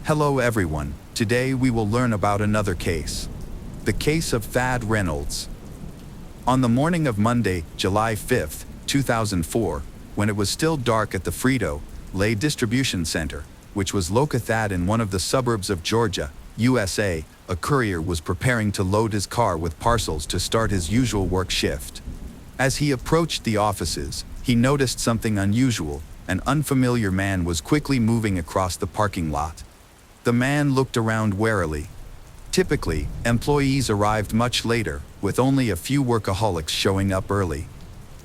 Hello everyone, today we will learn about another case. The case of Thad Reynolds. On the morning of Monday, July 5, 2004, when it was still dark at the Frito-Lay distribution center, which was located in one of the suburbs of Georgia, USA, a courier was preparing to load his car with parcels to start his usual work shift. As he approached the offices, he noticed something unusual. An unfamiliar man was quickly moving across the parking lot. The man looked around warily. Typically, employees arrived much later, with only a few workaholics showing up early.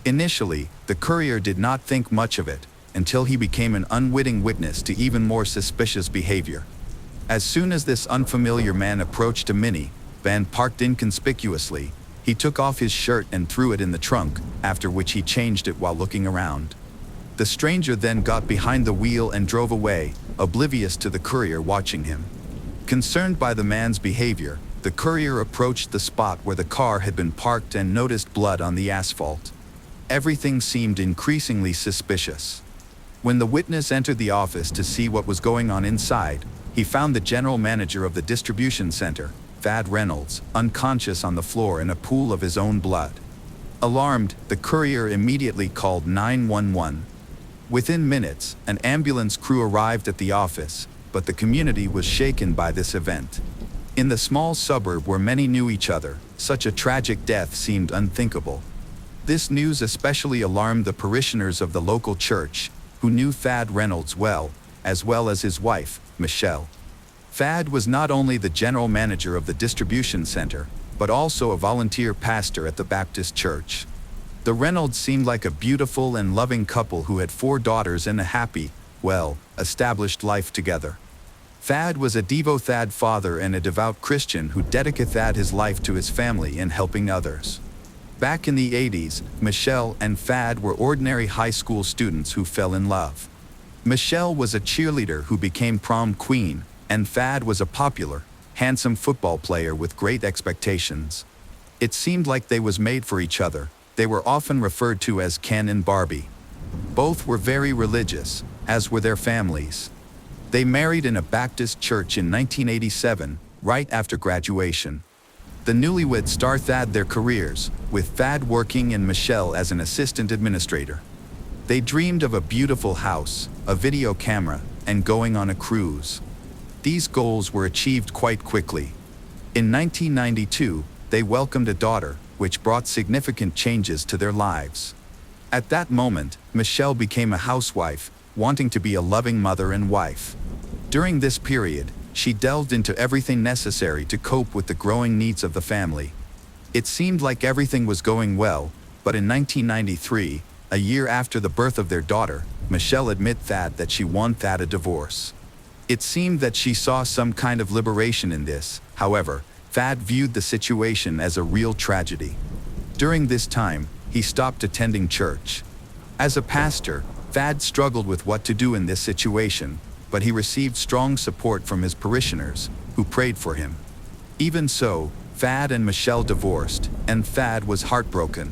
Initially, the courier did not think much of it, until he became an unwitting witness to even more suspicious behavior. As soon as this unfamiliar man approached a mini-van parked inconspicuously, he took off his shirt and threw it in the trunk, after which he changed it while looking around. The stranger then got behind the wheel and drove away, oblivious to the courier watching him. Concerned by the man's behavior, the courier approached the spot where the car had been parked and noticed blood on the asphalt. Everything seemed increasingly suspicious. When the witness entered the office to see what was going on inside, he found the general manager of the distribution center, Thad Reynolds, unconscious on the floor in a pool of his own blood. Alarmed, the courier immediately called 911. Within minutes, an ambulance crew arrived at the office, but the community was shaken by this event. In the small suburb where many knew each other, such a tragic death seemed unthinkable. This news especially alarmed the parishioners of the local church, who knew Thad Reynolds well as his wife, Michelle. Thad was not only the general manager of the distribution center, but also a volunteer pastor at the Baptist church. The Reynolds seemed like a beautiful and loving couple who had 4 daughters and a happy, established life together. Thad was a devoted father and a devout Christian who dedicated his life to his family and helping others. Back in the 80s, Michelle and Thad were ordinary high school students who fell in love. Michelle was a cheerleader who became prom queen, and Thad was a popular, handsome football player with great expectations. It seemed like they was made for each other. They were often referred to as Ken and Barbie. Both were very religious, as were their families. They married in a Baptist church in 1987, right after graduation. The newlyweds started their careers, with Thad working and Michelle as an assistant administrator. They dreamed of a beautiful house, a video camera, and going on a cruise. These goals were achieved quite quickly. In 1992, they welcomed a daughter, which brought significant changes to their lives. At that moment, Michelle became a housewife, wanting to be a loving mother and wife. During this period, she delved into everything necessary to cope with the growing needs of the family. It seemed like everything was going well, but in 1993, a year after the birth of their daughter, Michelle admitted that she wanted a divorce. It seemed that she saw some kind of liberation in this. However, Thad viewed the situation as a real tragedy. During this time, he stopped attending church. As a pastor, Thad struggled with what to do in this situation, but he received strong support from his parishioners, who prayed for him. Even so, Thad and Michelle divorced, and Thad was heartbroken.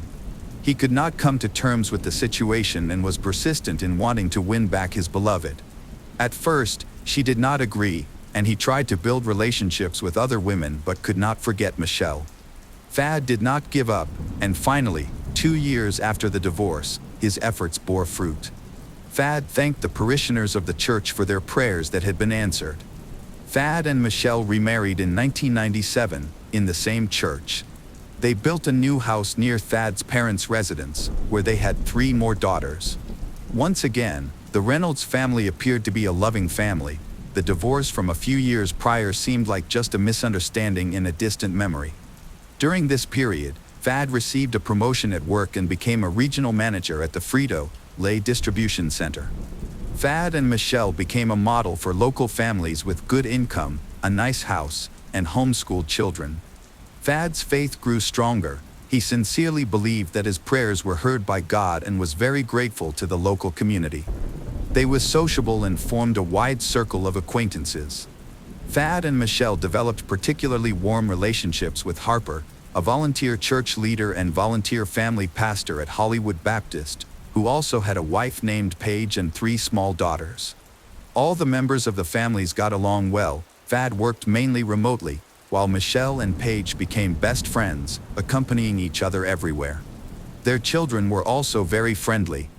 He could not come to terms with the situation and was persistent in wanting to win back his beloved. At first, she did not agree, and he tried to build relationships with other women but could not forget Michelle. Thad did not give up, and finally, 2 years after the divorce, his efforts bore fruit. Thad thanked the parishioners of the church for their prayers that had been answered. Thad and Michelle remarried in 1997, in the same church. They built a new house near Thad's parents' residence, where they had 3 more daughters. Once again, the Reynolds family appeared to be a loving family. The divorce from a few years prior seemed like just a misunderstanding in a distant memory. During this period, Thad received a promotion at work and became a regional manager at the Frito-Lay distribution center. Thad and Michelle became a model for local families with good income, a nice house, and homeschooled children. Thad's faith grew stronger. He sincerely believed that his prayers were heard by God and was very grateful to the local community. They were sociable and formed a wide circle of acquaintances. Thad and Michelle developed particularly warm relationships with Harper, a volunteer church leader and volunteer family pastor at Hollywood Baptist, who also had a wife named Paige and 3 small daughters. All the members of the families got along well. Thad worked mainly remotely, while Michelle and Paige became best friends, accompanying each other everywhere. Their children were also very friendly.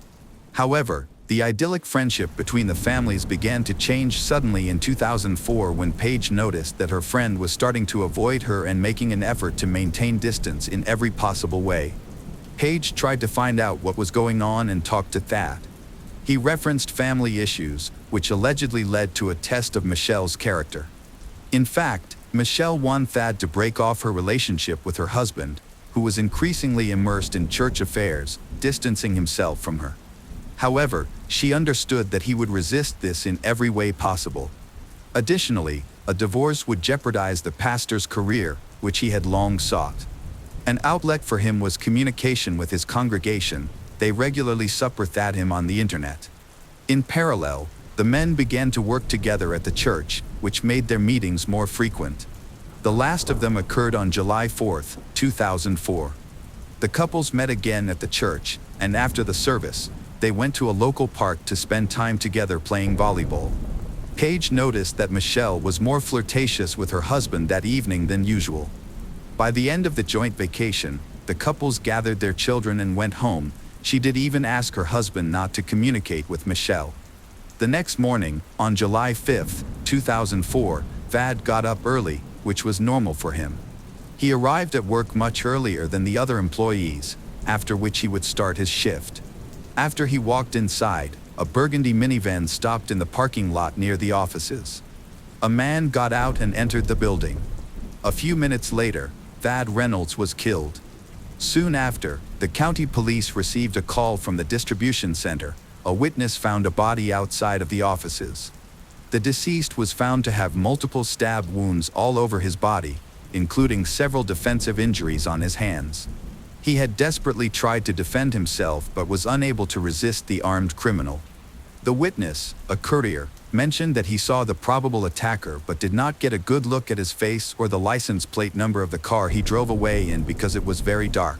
However, the idyllic friendship between the families began to change suddenly in 2004 when Paige noticed that her friend was starting to avoid her and making an effort to maintain distance in every possible way. Paige tried to find out what was going on and talked to Thad. He referenced family issues, which allegedly led to a test of Michelle's character. In fact, Michelle wanted Thad to break off her relationship with her husband, who was increasingly immersed in church affairs, distancing himself from her. However, she understood that he would resist this in every way possible. Additionally, a divorce would jeopardize the pastor's career, which he had long sought. An outlet for him was communication with his congregation. They regularly supper-thad him on the internet. In parallel, the men began to work together at the church, which made their meetings more frequent. The last of them occurred on July 4, 2004. The couples met again at the church, and after the service, they went to a local park to spend time together playing volleyball. Paige noticed that Michelle was more flirtatious with her husband that evening than usual. By the end of the joint vacation, the couples gathered their children and went home. She did even ask her husband not to communicate with Michelle. The next morning, on July 5, 2004, Thad got up early, which was normal for him. He arrived at work much earlier than the other employees, after which he would start his shift. After he walked inside, a burgundy minivan stopped in the parking lot near the offices. A man got out and entered the building. A few minutes later, Thad Reynolds was killed. Soon after, the county police received a call from the distribution center. A witness found a body outside of the offices. The deceased was found to have multiple stab wounds all over his body, including several defensive injuries on his hands. He had desperately tried to defend himself but was unable to resist the armed criminal. The witness, a courier, mentioned that he saw the probable attacker but did not get a good look at his face or the license plate number of the car he drove away in because it was very dark.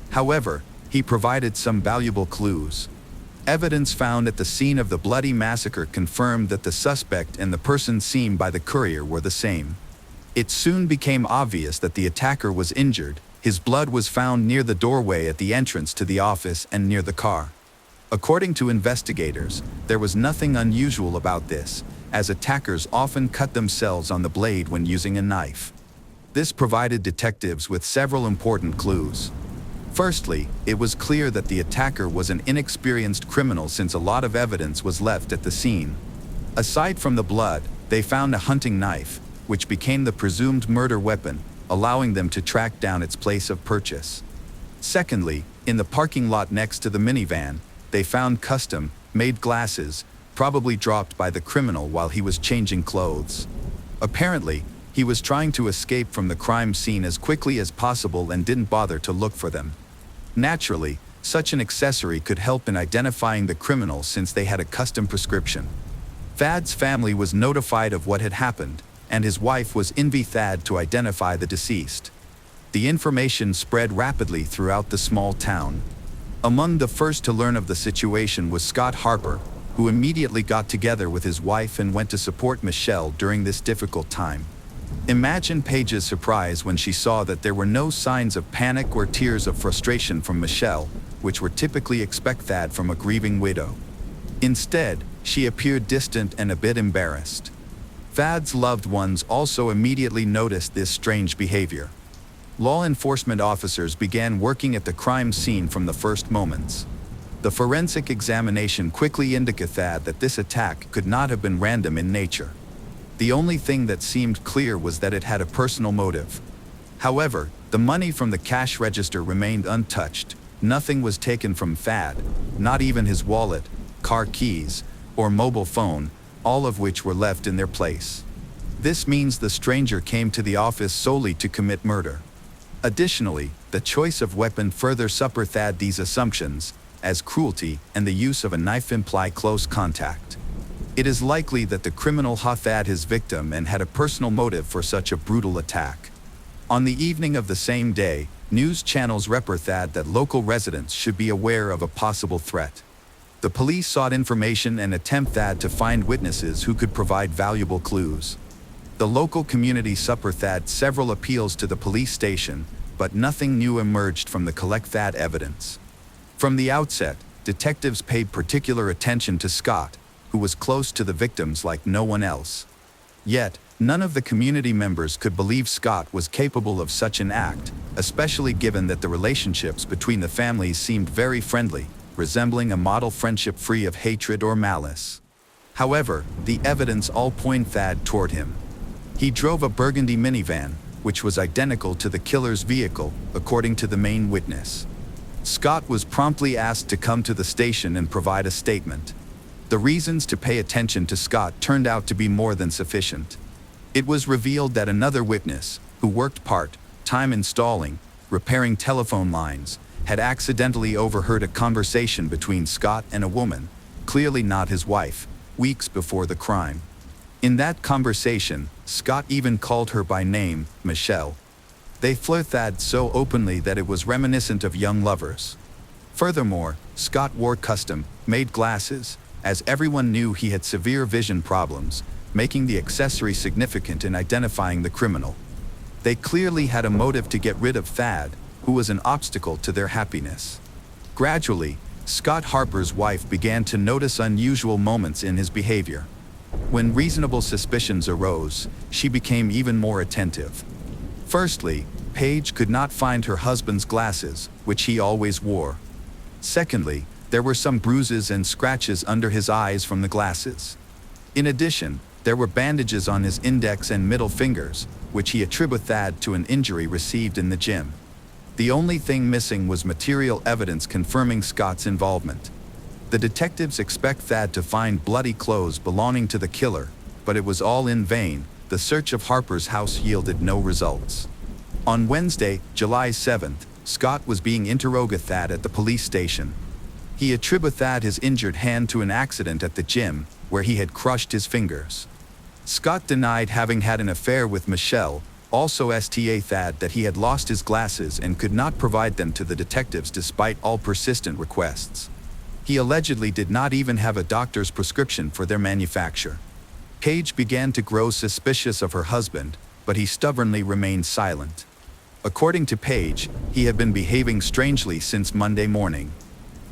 However, he provided some valuable clues. Evidence found at the scene of the bloody massacre confirmed that the suspect and the person seen by the courier were the same. It soon became obvious that the attacker was injured. His blood was found near the doorway at the entrance to the office and near the car. According to investigators, there was nothing unusual about this, as attackers often cut themselves on the blade when using a knife. This provided detectives with several important clues. Firstly, it was clear that the attacker was an inexperienced criminal since a lot of evidence was left at the scene. Aside from the blood, they found a hunting knife, which became the presumed murder weapon, allowing them to track down its place of purchase. Secondly, in the parking lot next to the minivan, they found custom-made glasses, probably dropped by the criminal while he was changing clothes. Apparently, he was trying to escape from the crime scene as quickly as possible and didn't bother to look for them. Naturally, such an accessory could help in identifying the criminal since they had a custom prescription. Thad's family was notified of what had happened, and his wife was envy Thad to identify the deceased. The information spread rapidly throughout the small town. Among the first to learn of the situation was Scott Harper, who immediately got together with his wife and went to support Michelle during this difficult time. Imagine Paige's surprise when she saw that there were no signs of panic or tears of frustration from Michelle, which were typically expected from a grieving widow. Instead, she appeared distant and a bit embarrassed. Thad's loved ones also immediately noticed this strange behavior. Law enforcement officers began working at the crime scene from the first moments. The forensic examination quickly indicated that this attack could not have been random in nature. The only thing that seemed clear was that it had a personal motive. However, the money from the cash register remained untouched. Nothing was taken from Thad, not even his wallet, car keys, or mobile phone, all of which were left in their place. This means the stranger came to the office solely to commit murder. Additionally, the choice of weapon further supported these assumptions, as cruelty and the use of a knife imply close contact. It is likely that the criminal hated his victim and had a personal motive for such a brutal attack. On the evening of the same day, news channels reported that local residents should be aware of a possible threat. The police sought information and attempt Thad to find witnesses who could provide valuable clues. The local community supported several appeals to the police station, but nothing new emerged from the collect Thad evidence. From the outset, detectives paid particular attention to Scott, who was close to the victims like no one else. Yet, none of the community members could believe Scott was capable of such an act, especially given that the relationships between the families seemed very friendly, resembling a model friendship free of hatred or malice. However, the evidence all pointed Thad toward him. He drove a burgundy minivan, which was identical to the killer's vehicle, according to the main witness. Scott was promptly asked to come to the station and provide a statement. The reasons to pay attention to Scott turned out to be more than sufficient. It was revealed that another witness, who worked part-time installing, repairing telephone lines, had accidentally overheard a conversation between Scott and a woman, clearly not his wife, weeks before the crime. In that conversation, Scott even called her by name, Michelle. They flirted so openly that it was reminiscent of young lovers. Furthermore, Scott wore custom-made glasses, as everyone knew he had severe vision problems, making the accessory significant in identifying the criminal. They clearly had a motive to get rid of Thad, who was an obstacle to their happiness. Gradually, Scott Harper's wife began to notice unusual moments in his behavior. When reasonable suspicions arose, she became even more attentive. Firstly, Paige could not find her husband's glasses, which he always wore. Secondly, there were some bruises and scratches under his eyes from the glasses. In addition, there were bandages on his index and middle fingers, which he attributed to an injury received in the gym. The only thing missing was material evidence confirming Scott's involvement. The detectives expect Thad to find bloody clothes belonging to the killer, but it was all in vain. The search of Harper's house yielded no results. On Wednesday, July 7th, Scott was being interrogated at the police station. He attributed his injured hand to an accident at the gym, where he had crushed his fingers. Scott denied having had an affair with Michelle, also stated that he had lost his glasses and could not provide them to the detectives despite all persistent requests. He allegedly did not even have a doctor's prescription for their manufacture. Paige began to grow suspicious of her husband, but he stubbornly remained silent. According to Paige, he had been behaving strangely since Monday morning.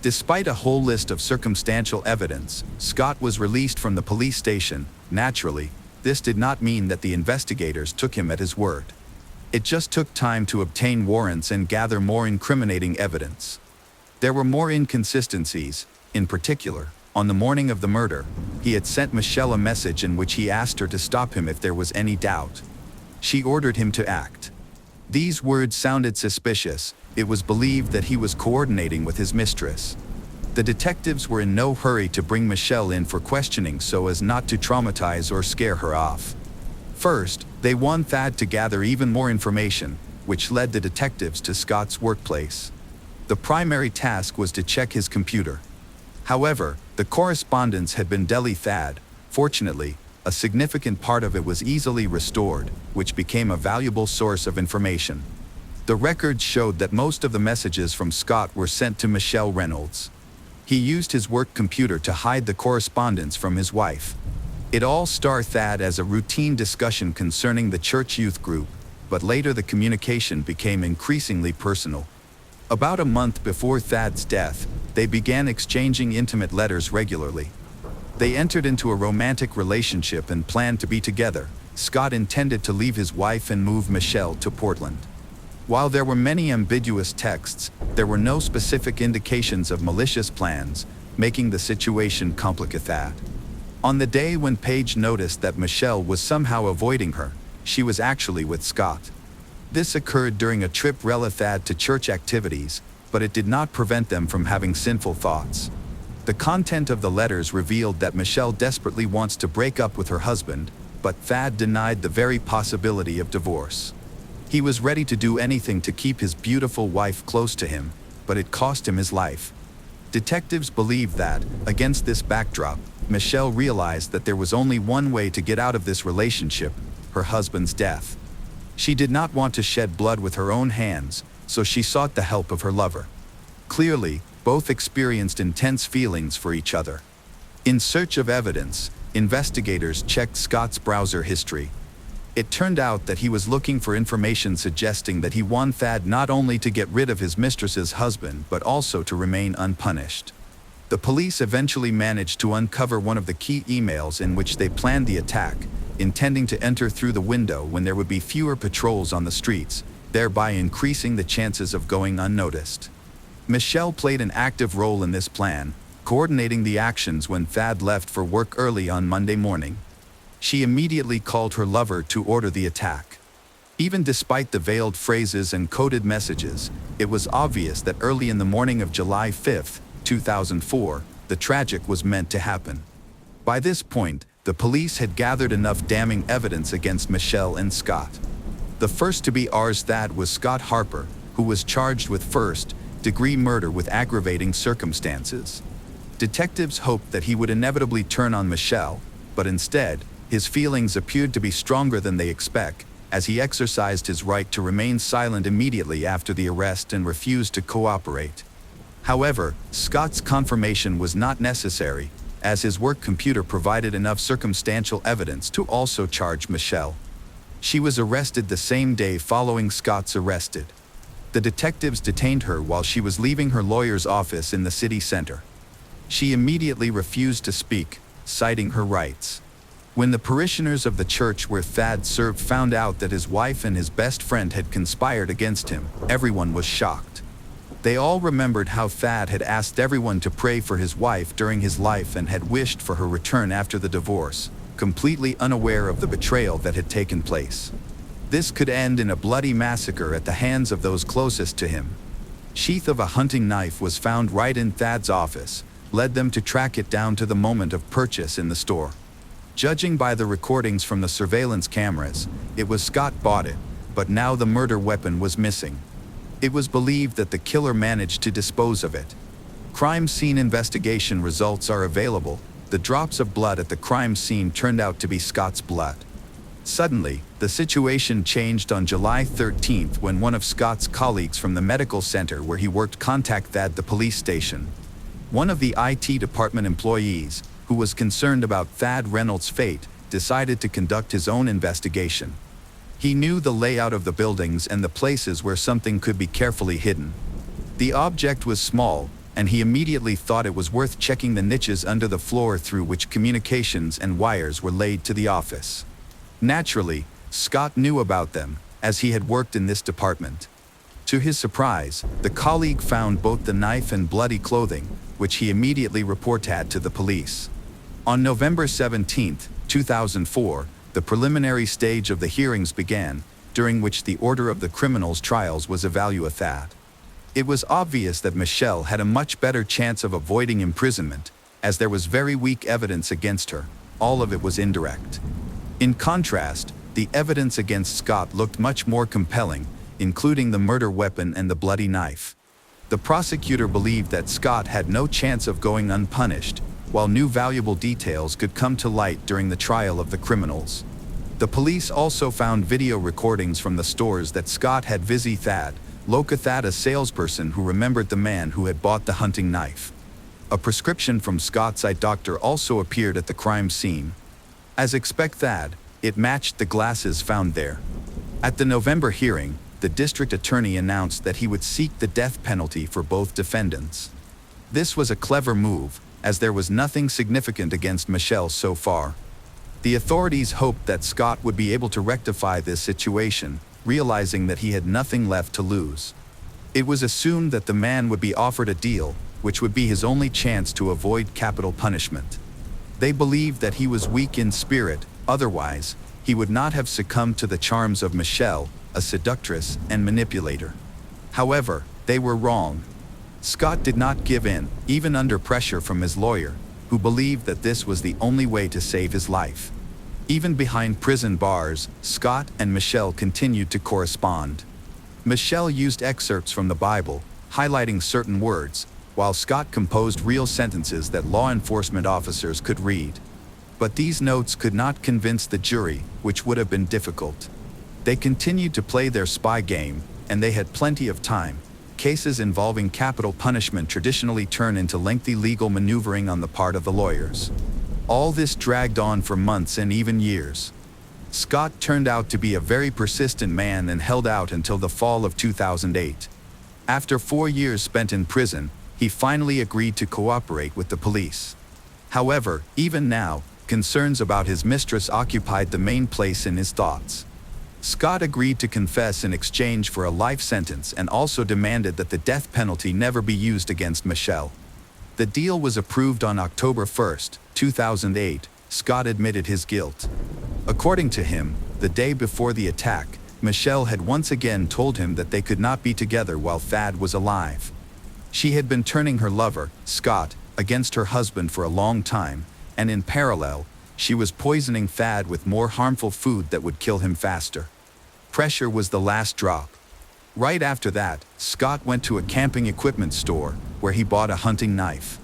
Despite a whole list of circumstantial evidence, Scott was released from the police station. Naturally, this did not mean that the investigators took him at his word. It just took time to obtain warrants and gather more incriminating evidence. There were more inconsistencies. In particular, on the morning of the murder, he had sent Michelle a message in which he asked her to stop him if there was any doubt. She ordered him to act. These words sounded suspicious. It was believed that he was coordinating with his mistress. The detectives were in no hurry to bring Michelle in for questioning so as not to traumatize or scare her off. First, they wanted Thad to gather even more information, which led the detectives to Scott's workplace. The primary task was to check his computer. However, the correspondence had been deleted. Fortunately, a significant part of it was easily restored, which became a valuable source of information. The records showed that most of the messages from Scott were sent to Michelle Reynolds. He used his work computer to hide the correspondence from his wife. It all started as a routine discussion concerning the church youth group, but later the communication became increasingly personal. About a month before Thad's death, they began exchanging intimate letters regularly. They entered into a romantic relationship and planned to be together. Scott intended to leave his wife and move Michelle to Portland. While there were many ambiguous texts, there were no specific indications of malicious plans, making the situation complicated. On the day when Paige noticed that Michelle was somehow avoiding her, she was actually with Scott. This occurred during a trip related to church activities, but it did not prevent them from having sinful thoughts. The content of the letters revealed that Michelle desperately wants to break up with her husband, but Thad denied the very possibility of divorce. He was ready to do anything to keep his beautiful wife close to him, but it cost him his life. Detectives believe that, against this backdrop, Michelle realized that there was only one way to get out of this relationship: her husband's death. She did not want to shed blood with her own hands, so she sought the help of her lover. Clearly, Both experienced intense feelings for each other. In search of evidence, investigators checked Scott's browser history. It turned out that he was looking for information suggesting that he wanted Thad not only to get rid of his mistress's husband but also to remain unpunished. The police eventually managed to uncover one of the key emails in which they planned the attack, intending to enter through the window when there would be fewer patrols on the streets, thereby increasing the chances of going unnoticed. Michelle played an active role in this plan, coordinating the actions when Thad left for work early on Monday morning. She immediately called her lover to order the attack. Even despite the veiled phrases and coded messages, it was obvious that early in the morning of July 5, 2004, the tragic was meant to happen. By this point, the police had gathered enough damning evidence against Michelle and Scott. The first to be arrested Thad was Scott Harper, who was charged with first-degree murder with aggravating circumstances. Detectives hoped that he would inevitably turn on Michelle, but instead, his feelings appeared to be stronger than they expect, as he exercised his right to remain silent immediately after the arrest and refused to cooperate. However, Scott's confirmation was not necessary, as his work computer provided enough circumstantial evidence to also charge Michelle. She was arrested the same day following Scott's arrest. The detectives detained her while she was leaving her lawyer's office in the city center. She immediately refused to speak, citing her rights. When the parishioners of the church where Thad served found out that his wife and his best friend had conspired against him, everyone was shocked. They all remembered how Thad had asked everyone to pray for his wife during his life and had wished for her return after the divorce, completely unaware of the betrayal that had taken place. This could end in a bloody massacre at the hands of those closest to him. Sheath of a hunting knife was found right in Thad's office, led them to track it down to the moment of purchase in the store. Judging by the recordings from the surveillance cameras, it was Scott bought it, but now the murder weapon was missing. It was believed that the killer managed to dispose of it. Crime scene investigation results are available. The drops of blood at the crime scene turned out to be Scott's blood. Suddenly, the situation changed on July 13th when one of Scott's colleagues from the medical center where he worked contacted the police station. One of the IT department employees, who was concerned about Thad Reynolds' fate, decided to conduct his own investigation. He knew the layout of the buildings and the places where something could be carefully hidden. The object was small, and he immediately thought it was worth checking the niches under the floor through which communications and wires were laid to the office. Naturally, Scott knew about them, as he had worked in this department. To his surprise, the colleague found both the knife and bloody clothing, which he immediately reported to the police. On November 17, 2004, the preliminary stage of the hearings began, during which the order of the criminals' trials was evaluated. It was obvious that Michelle had a much better chance of avoiding imprisonment, as there was very weak evidence against her. All of it was indirect. In contrast, the evidence against Scott looked much more compelling, including the murder weapon and the bloody knife. The prosecutor believed that Scott had no chance of going unpunished, while new valuable details could come to light during the trial of the criminals. The police also found video recordings from the stores that Scott had visited Thad, located a salesperson who remembered the man who had bought the hunting knife. A prescription from Scott's eye doctor also appeared at the crime scene. As expected, it matched the glasses found there. At the November hearing, the district attorney announced that he would seek the death penalty for both defendants. This was a clever move, as there was nothing significant against Michelle so far. The authorities hoped that Scott would be able to rectify this situation, realizing that he had nothing left to lose. It was assumed that the man would be offered a deal, which would be his only chance to avoid capital punishment. They believed that he was weak in spirit, otherwise, he would not have succumbed to the charms of Michelle, a seductress and manipulator. However, they were wrong. Scott did not give in, even under pressure from his lawyer, who believed that this was the only way to save his life. Even behind prison bars, Scott and Michelle continued to correspond. Michelle used excerpts from the Bible, highlighting certain words, while Scott composed real sentences that law enforcement officers could read. But these notes could not convince the jury, which would have been difficult. They continued to play their spy game, and they had plenty of time. cases involving capital punishment traditionally turn into lengthy legal maneuvering on the part of the lawyers. All this dragged on for months and even years. Scott turned out to be a very persistent man and held out until the fall of 2008. After 4 years spent in prison, he finally agreed to cooperate with the police. However, even now, concerns about his mistress occupied the main place in his thoughts. Scott agreed to confess in exchange for a life sentence and also demanded that the death penalty never be used against Michelle. The deal was approved on October 1, 2008. Scott admitted his guilt. According to him, the day before the attack, Michelle had once again told him that they could not be together while Thad was alive. She had been turning her lover, Scott, against her husband for a long time, and in parallel, she was poisoning Thad with more harmful food that would kill him faster. Pressure was the last drop. Right after that, Scott went to a camping equipment store, where he bought a hunting knife.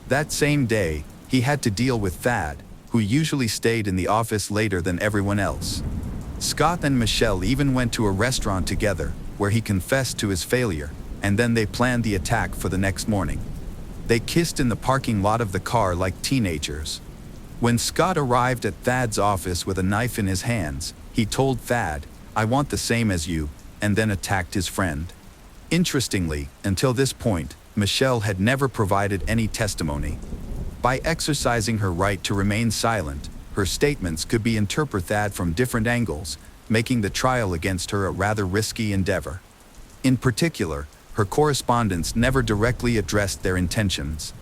That same day, he had to deal with Thad, who usually stayed in the office later than everyone else. Scott and Michelle even went to a restaurant together, where he confessed to his failure, and then they planned the attack for the next morning. They kissed in the parking lot of the car like teenagers. When Scott arrived at Thad's office with a knife in his hands, he told Thad, "I want the same as you," and then attacked his friend. Interestingly, until this point, Michelle had never provided any testimony. By exercising her right to remain silent, her statements could be interpreted from different angles, making the trial against her a rather risky endeavor. In particular, her correspondence never directly addressed their intentions.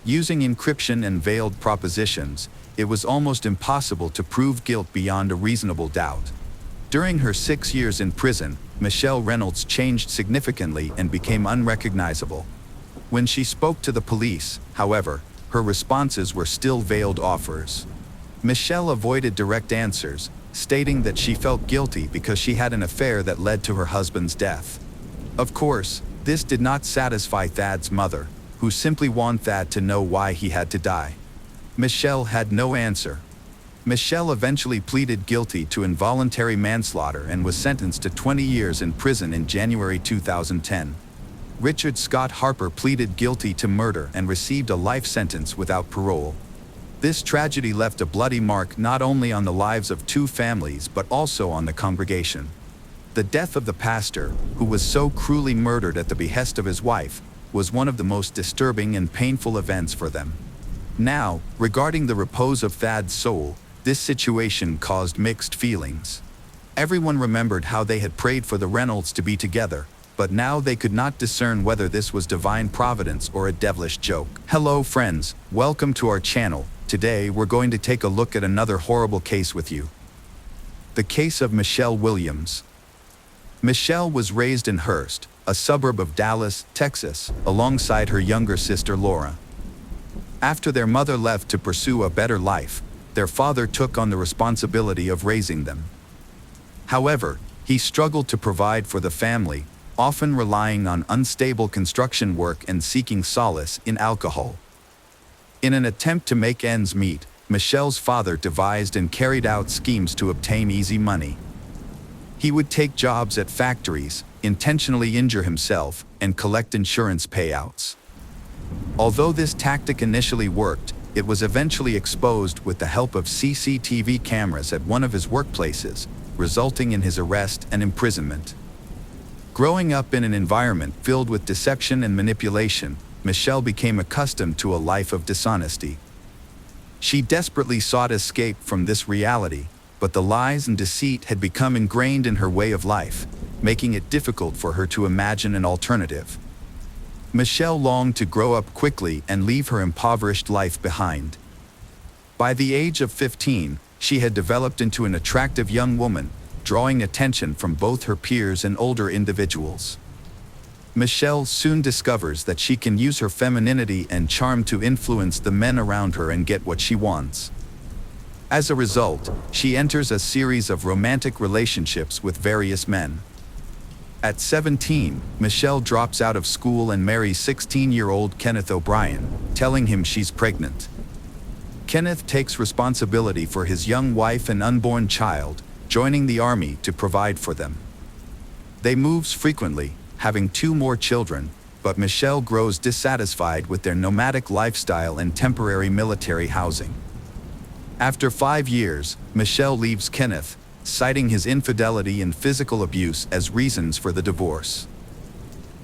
Using encryption and veiled propositions, it was almost impossible to prove guilt beyond a reasonable doubt. During her 6 years in prison, Michelle Reynolds changed significantly and became unrecognizable. When she spoke to the police, however, her responses were still veiled offers. Michelle avoided direct answers, stating that she felt guilty because she had an affair that led to her husband's death. Of course, this did not satisfy Thad's mother, who simply wanted Thad to know why he had to die. Michelle had no answer. Michelle eventually pleaded guilty to involuntary manslaughter and was sentenced to 20 years in prison in January 2010. Richard Scott Harper pleaded guilty to murder and received a life sentence without parole. This tragedy left a bloody mark not only on the lives of two families but also on the congregation. The death of the pastor, who was so cruelly murdered at the behest of his wife, was one of the most disturbing and painful events for them. Now, regarding the repose of Thad's soul, this situation caused mixed feelings. Everyone remembered how they had prayed for the Reynolds to be together, but now they could not discern whether this was divine providence or a devilish joke. Hello friends, welcome to our channel. Today we're going to take a look at another horrible case with you. The case of Michelle Williams. Michelle was raised in Hurst, a suburb of Dallas, Texas, alongside her younger sister Laura. After their mother left to pursue a better life, their father took on the responsibility of raising them. However, he struggled to provide for the family, often relying on unstable construction work and seeking solace in alcohol. In an attempt to make ends meet, Michelle's father devised and carried out schemes to obtain easy money. He would take jobs at factories, intentionally injure himself, and collect insurance payouts. Although this tactic initially worked, it was eventually exposed with the help of CCTV cameras at one of his workplaces, resulting in his arrest and imprisonment. Growing up in an environment filled with deception and manipulation, Michelle became accustomed to a life of dishonesty. She desperately sought escape from this reality, but the lies and deceit had become ingrained in her way of life, making it difficult for her to imagine an alternative. Michelle longed to grow up quickly and leave her impoverished life behind. By the age of 15, she had developed into an attractive young woman, drawing attention from both her peers and older individuals. Michelle soon discovers that she can use her femininity and charm to influence the men around her and get what she wants. As a result, she enters a series of romantic relationships with various men. At 17, Michelle drops out of school and marries 16-year-old Kenneth O'Brien, telling him she's pregnant. Kenneth takes responsibility for his young wife and unborn child, joining the army to provide for them. They move frequently, having 2 more children, but Michelle grows dissatisfied with their nomadic lifestyle and temporary military housing. After 5 years, Michelle leaves Kenneth, citing his infidelity and physical abuse as reasons for the divorce.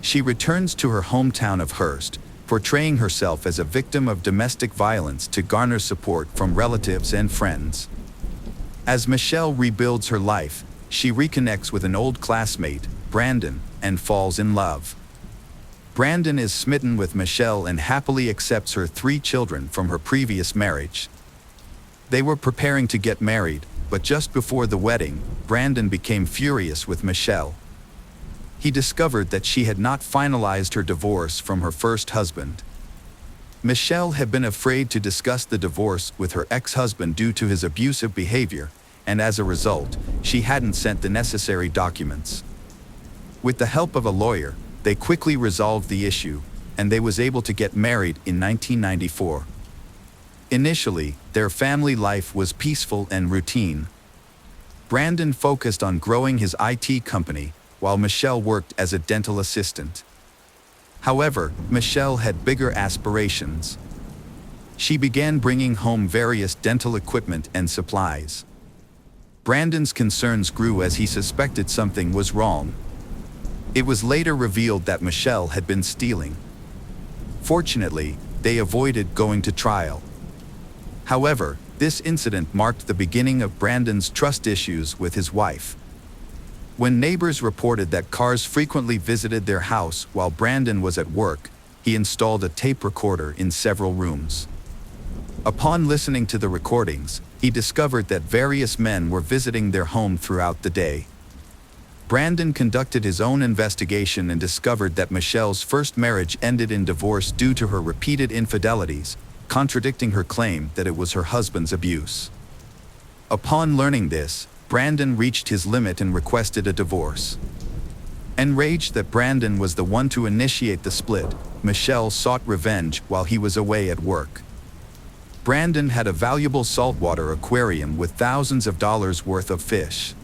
She returns to her hometown of Hearst, portraying herself as a victim of domestic violence to garner support from relatives and friends. As Michelle rebuilds her life, she reconnects with an old classmate, Brandon, and falls in love. Brandon is smitten with Michelle and happily accepts her 3 children from her previous marriage. They were preparing to get married, but just before the wedding, Brandon became furious with Michelle. He discovered that she had not finalized her divorce from her first husband. Michelle had been afraid to discuss the divorce with her ex-husband due to his abusive behavior, and as a result, she hadn't sent the necessary documents. With the help of a lawyer, they quickly resolved the issue, and they was able to get married in 1994. Initially, their family life was peaceful and routine. Brandon focused on growing his IT company, while Michelle worked as a dental assistant. However, Michelle had bigger aspirations. She began bringing home various dental equipment and supplies. Brandon's concerns grew as he suspected something was wrong. It was later revealed that Michelle had been stealing. Fortunately, they avoided going to trial. However, this incident marked the beginning of Brandon's trust issues with his wife. When neighbors reported that cars frequently visited their house while Brandon was at work, he installed a tape recorder in several rooms. Upon listening to the recordings, he discovered that various men were visiting their home throughout the day. Brandon conducted his own investigation and discovered that Michelle's first marriage ended in divorce due to her repeated infidelities, contradicting her claim that it was her husband's abuse. Upon learning this, Brandon reached his limit and requested a divorce. Enraged that Brandon was the one to initiate the split, Michelle sought revenge while he was away at work. Brandon had a valuable saltwater aquarium with thousands of dollars worth of fish.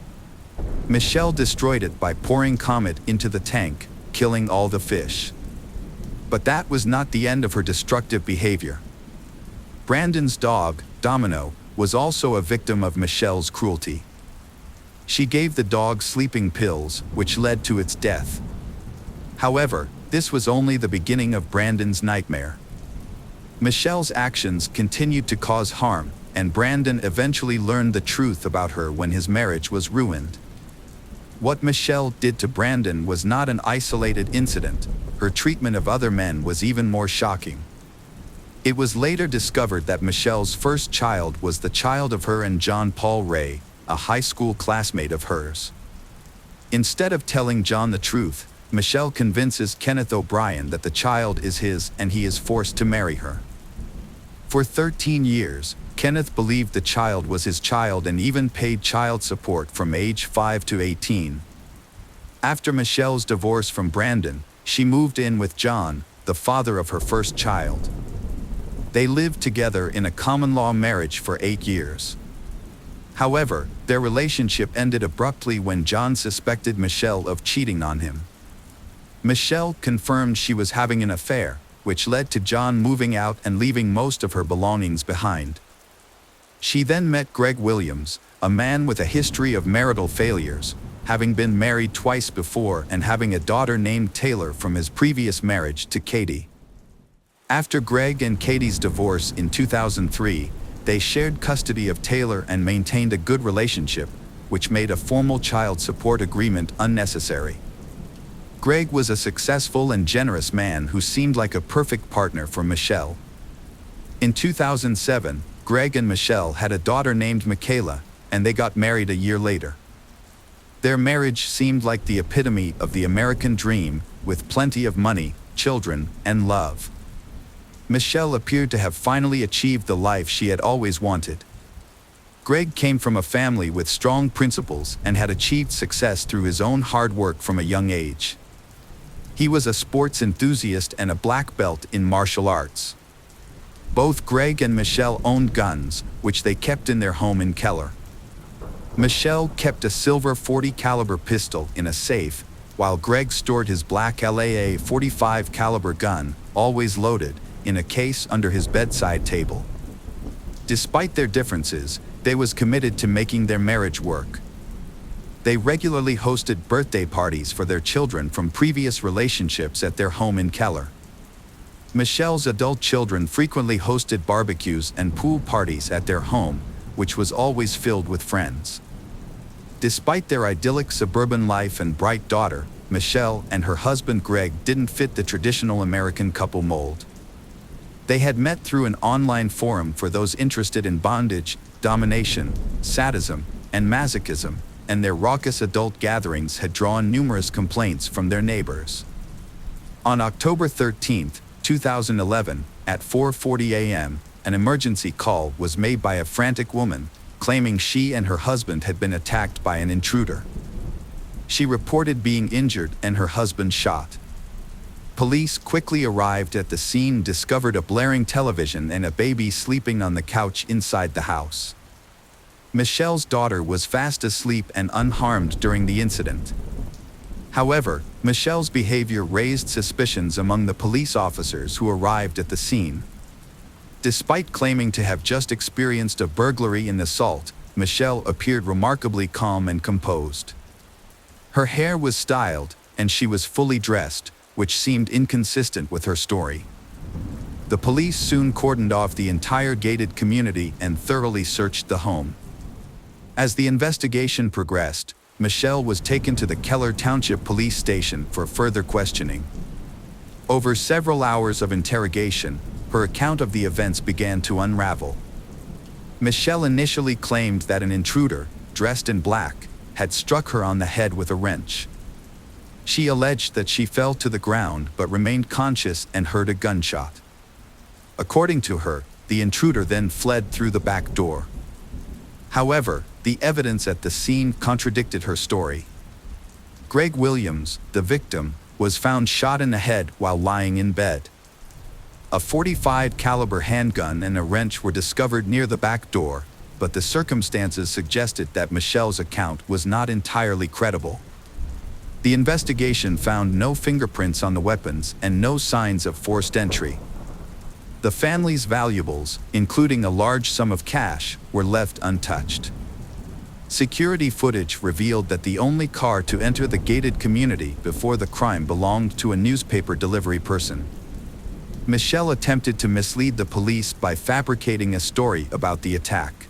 Michelle destroyed it by pouring Comet into the tank, killing all the fish. But that was not the end of her destructive behavior. Brandon's dog, Domino, was also a victim of Michelle's cruelty. She gave the dog sleeping pills, which led to its death. However, this was only the beginning of Brandon's nightmare. Michelle's actions continued to cause harm, and Brandon eventually learned the truth about her when his marriage was ruined. What Michelle did to Brandon was not an isolated incident. Her treatment of other men was even more shocking. It was later discovered that Michelle's first child was the child of her and John Paul Ray, a high school classmate of hers. Instead of telling John the truth, Michelle convinces Kenneth O'Brien that the child is his and he is forced to marry her. For 13 years, Kenneth believed the child was his child and even paid child support from age 5 to 18. After Michelle's divorce from Brandon, she moved in with John, the father of her first child. They lived together in a common-law marriage for 8 years. However, their relationship ended abruptly when John suspected Michelle of cheating on him. Michelle confirmed she was having an affair, which led to John moving out and leaving most of her belongings behind. She then met Greg Williams, a man with a history of marital failures, having been married twice before and having a daughter named Taylor from his previous marriage to Katie. After Greg and Katie's divorce in 2003, they shared custody of Taylor and maintained a good relationship, which made a formal child support agreement unnecessary. Greg was a successful and generous man who seemed like a perfect partner for Michelle. In 2007, Greg and Michelle had a daughter named Michaela, and they got married a year later. Their marriage seemed like the epitome of the American dream, with plenty of money, children, and love. Michelle appeared to have finally achieved the life she had always wanted. Greg came from a family with strong principles and had achieved success through his own hard work from a young age. He was a sports enthusiast and a black belt in martial arts. Both Greg and Michelle owned guns, which they kept in their home in Keller. Michelle kept a silver .40 caliber pistol in a safe, while Greg stored his black LAA .45 caliber gun, always loaded, in a case under his bedside table. Despite their differences, they was committed to making their marriage work. They regularly hosted birthday parties for their children from previous relationships at their home in Keller. Michelle's adult children frequently hosted barbecues and pool parties at their home, which was always filled with friends. Despite their idyllic suburban life and bright daughter, Michelle and her husband Greg didn't fit the traditional American couple mold. They had met through an online forum for those interested in bondage, domination, sadism, and masochism, and their raucous adult gatherings had drawn numerous complaints from their neighbors. On October 13, 2011, at 4:40 a.m., an emergency call was made by a frantic woman, claiming she and her husband had been attacked by an intruder. She reported being injured and her husband shot. Police quickly arrived at the scene and discovered a blaring television and a baby sleeping on the couch inside the house. Michelle's daughter was fast asleep and unharmed during the incident. However, Michelle's behavior raised suspicions among the police officers who arrived at the scene. Despite claiming to have just experienced a burglary and assault, Michelle appeared remarkably calm and composed. Her hair was styled, and she was fully dressed, which seemed inconsistent with her story. The police soon cordoned off the entire gated community and thoroughly searched the home. As the investigation progressed, Michelle was taken to the Keller Township Police Station for further questioning. Over several hours of interrogation, her account of the events began to unravel. Michelle initially claimed that an intruder, dressed in black, had struck her on the head with a wrench. She alleged that she fell to the ground but remained conscious and heard a gunshot. According to her, the intruder then fled through the back door. However, the evidence at the scene contradicted her story. Greg Williams, the victim, was found shot in the head while lying in bed. A .45 caliber handgun and a wrench were discovered near the back door, but the circumstances suggested that Michelle's account was not entirely credible. The investigation found no fingerprints on the weapons and no signs of forced entry. The family's valuables, including a large sum of cash, were left untouched. Security footage revealed that the only car to enter the gated community before the crime belonged to a newspaper delivery person. Michelle attempted to mislead the police by fabricating a story about the attack.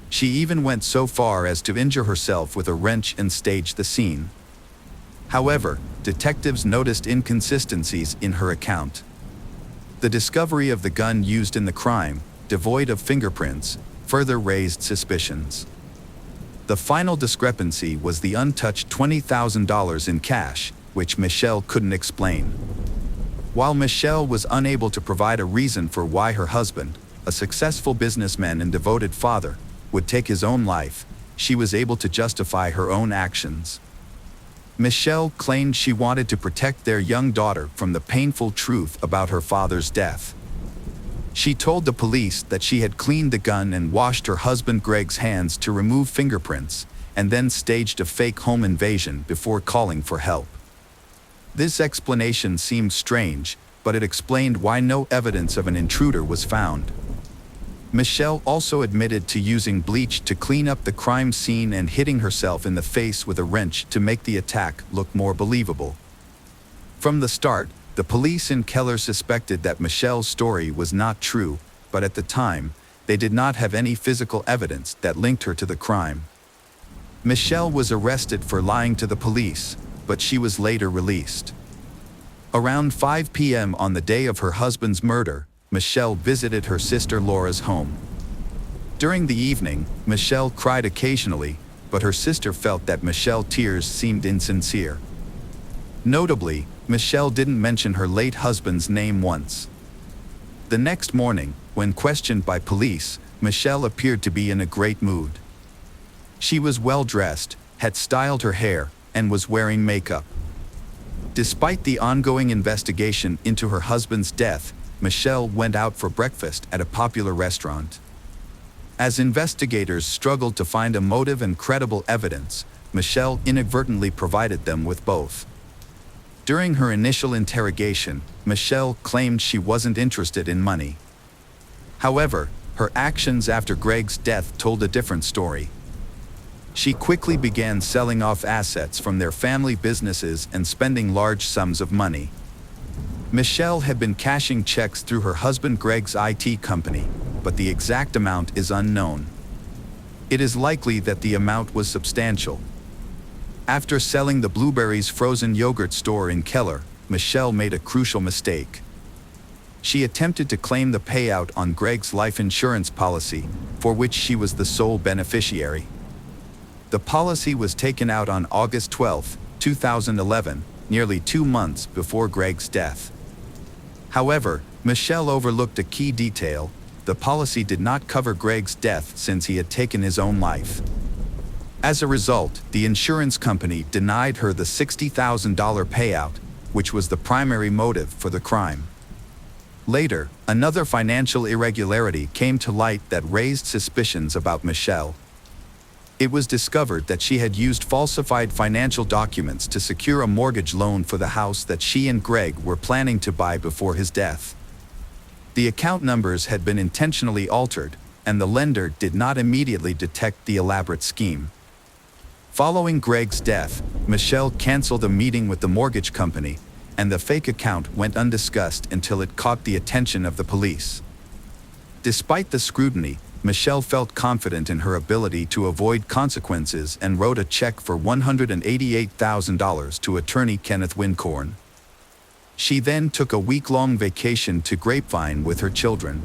She even went so far as to injure herself with a wrench and stage the scene. However, detectives noticed inconsistencies in her account. The discovery of the gun used in the crime, devoid of fingerprints, further raised suspicions. The final discrepancy was the untouched $20,000 in cash, which Michelle couldn't explain. While Michelle was unable to provide a reason for why her husband, a successful businessman and devoted father, would take his own life, she was able to justify her own actions. Michelle claimed she wanted to protect their young daughter from the painful truth about her father's death. She told the police that she had cleaned the gun and washed her husband Greg's hands to remove fingerprints, and then staged a fake home invasion before calling for help. This explanation seemed strange, but it explained why no evidence of an intruder was found. Michelle also admitted to using bleach to clean up the crime scene and hitting herself in the face with a wrench to make the attack look more believable. From the start, the police in Keller suspected that Michelle's story was not true, but at the time, they did not have any physical evidence that linked her to the crime. Michelle was arrested for lying to the police, but she was later released. Around 5 p.m. on the day of her husband's murder, Michelle visited her sister Laura's home. During the evening, Michelle cried occasionally, but her sister felt that Michelle's tears seemed insincere. Notably, Michelle didn't mention her late husband's name once. The next morning, when questioned by police, Michelle appeared to be in a great mood. She was well dressed, had styled her hair, and was wearing makeup. Despite the ongoing investigation into her husband's death, Michelle went out for breakfast at a popular restaurant. As investigators struggled to find a motive and credible evidence, Michelle inadvertently provided them with both. During her initial interrogation, Michelle claimed she wasn't interested in money. However, her actions after Greg's death told a different story. She quickly began selling off assets from their family businesses and spending large sums of money. Michelle had been cashing checks through her husband Greg's IT company, but the exact amount is unknown. It is likely that the amount was substantial. After selling the Blueberries frozen yogurt store in Keller, Michelle made a crucial mistake. She attempted to claim the payout on Greg's life insurance policy, for which she was the sole beneficiary. The policy was taken out on August 12, 2011, nearly 2 months before Greg's death. However, Michelle overlooked a key detail: the policy did not cover Greg's death since he had taken his own life. As a result, the insurance company denied her the $60,000 payout, which was the primary motive for the crime. Later, another financial irregularity came to light that raised suspicions about Michelle. It was discovered that she had used falsified financial documents to secure a mortgage loan for the house that she and Greg were planning to buy before his death. The account numbers had been intentionally altered, and the lender did not immediately detect the elaborate scheme. Following Greg's death, Michelle canceled a meeting with the mortgage company, and the fake account went undiscussed until it caught the attention of the police. Despite the scrutiny, Michelle felt confident in her ability to avoid consequences and wrote a check for $188,000 to attorney Kenneth Wincorn. She then took a week-long vacation to Grapevine with her children.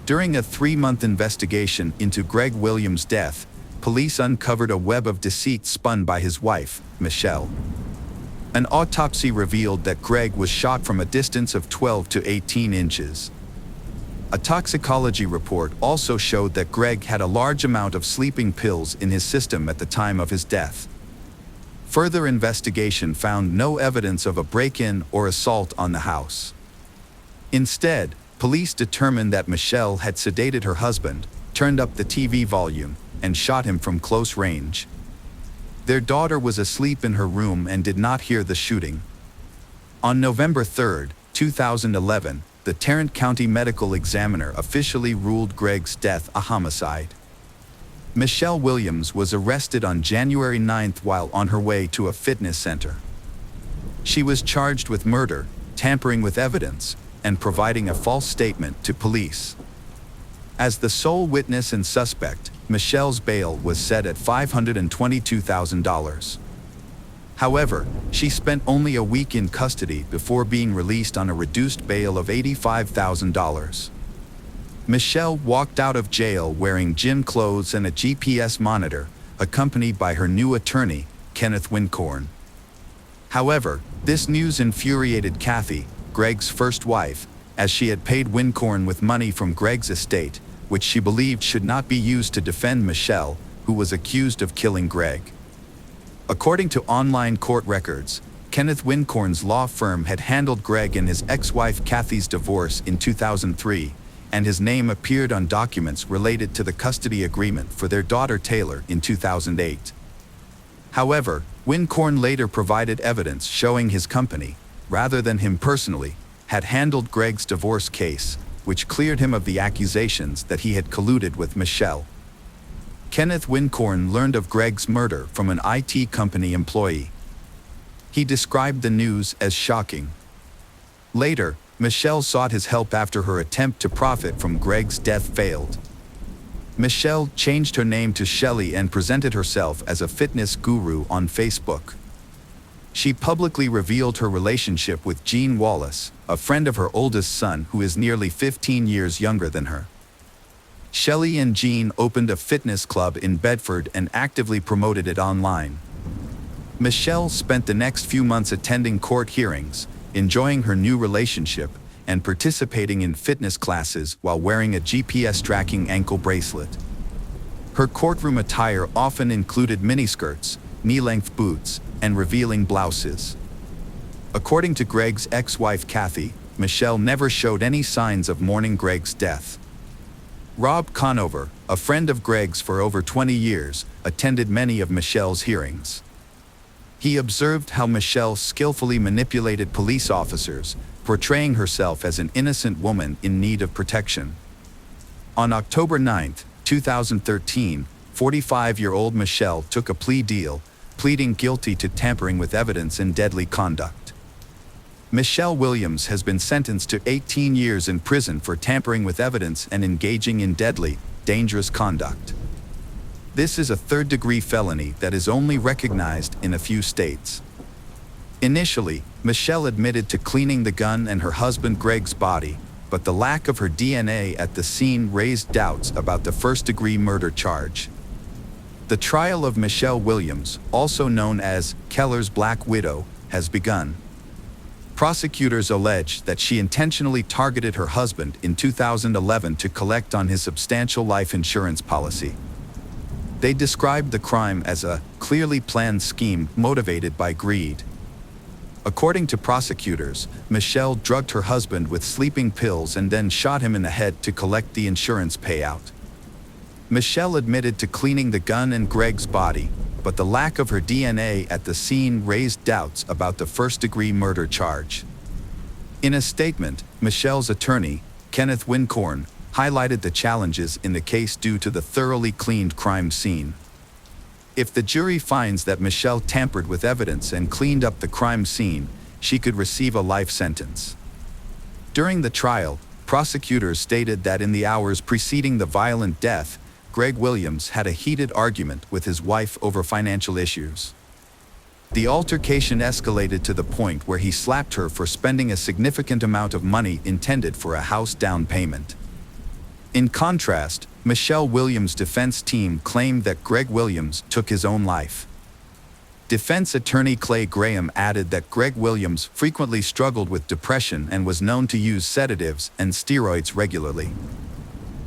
During a 3-month investigation into Greg Williams' death, police uncovered a web of deceit spun by his wife, Michelle. An autopsy revealed that Greg was shot from a distance of 12 to 18 inches. A toxicology report also showed that Greg had a large amount of sleeping pills in his system at the time of his death. Further investigation found no evidence of a break-in or assault on the house. Instead, police determined that Michelle had sedated her husband, turned up the TV volume, and shot him from close range. Their daughter was asleep in her room and did not hear the shooting. On November 3, 2011, the Tarrant County Medical Examiner officially ruled Greg's death a homicide. Michelle Williams was arrested on January 9 while on her way to a fitness center. She was charged with murder, tampering with evidence, and providing a false statement to police. As the sole witness and suspect, Michelle's bail was set at $522,000. However, she spent only a week in custody before being released on a reduced bail of $85,000. Michelle walked out of jail wearing gym clothes and a GPS monitor, accompanied by her new attorney, Kenneth Wincorn. However, this news infuriated Kathy, Greg's first wife, as she had paid Wincorn with money from Greg's estate, which she believed should not be used to defend Michelle, who was accused of killing Greg. According to online court records, Kenneth Wincorn's law firm had handled Greg and his ex-wife Kathy's divorce in 2003, and his name appeared on documents related to the custody agreement for their daughter Taylor in 2008. However, Wincorn later provided evidence showing his company, rather than him personally, had handled Greg's divorce case, which cleared him of the accusations that he had colluded with Michelle. Kenneth Wincorn learned of Greg's murder from an IT company employee. He described the news as shocking. Later, Michelle sought his help after her attempt to profit from Greg's death failed. Michelle changed her name to Shelley and presented herself as a fitness guru on Facebook. She publicly revealed her relationship with Gene Wallace, a friend of her oldest son who is nearly 15 years younger than her. Shelley and Gene opened a fitness club in Bedford and actively promoted it online. Michelle spent the next few months attending court hearings, enjoying her new relationship, and participating in fitness classes while wearing a GPS tracking ankle bracelet. Her courtroom attire often included miniskirts, knee-length boots, and revealing blouses. According to Greg's ex-wife Kathy, Michelle never showed any signs of mourning Greg's death. Rob Conover, a friend of Greg's for over 20 years, attended many of Michelle's hearings. He observed how Michelle skillfully manipulated police officers, portraying herself as an innocent woman in need of protection. On October 9, 2013, 45-year-old Michelle took a plea deal, pleading guilty to tampering with evidence and deadly conduct. Michelle Williams has been sentenced to 18 years in prison for tampering with evidence and engaging in deadly, dangerous conduct. This is a third-degree felony that is only recognized in a few states. Initially, Michelle admitted to cleaning the gun and her husband Greg's body, but the lack of her DNA at the scene raised doubts about the first-degree murder charge. The trial of Michelle Williams, also known as Keller's Black Widow, has begun. Prosecutors allege that she intentionally targeted her husband in 2011 to collect on his substantial life insurance policy. They described the crime as a clearly planned scheme motivated by greed. According to prosecutors, Michelle drugged her husband with sleeping pills and then shot him in the head to collect the insurance payout. Michelle admitted to cleaning the gun and Greg's body, but the lack of her DNA at the scene raised doubts about the first-degree murder charge. In a statement, Michelle's attorney, Kenneth Wincorn, highlighted the challenges in the case due to the thoroughly cleaned crime scene. If the jury finds that Michelle tampered with evidence and cleaned up the crime scene, she could receive a life sentence. During the trial, prosecutors stated that in the hours preceding the violent death, Greg Williams had a heated argument with his wife over financial issues. The altercation escalated to the point where he slapped her for spending a significant amount of money intended for a house down payment. In contrast, Michelle Williams' defense team claimed that Greg Williams took his own life. Defense attorney Clay Graham added that Greg Williams frequently struggled with depression and was known to use sedatives and steroids regularly.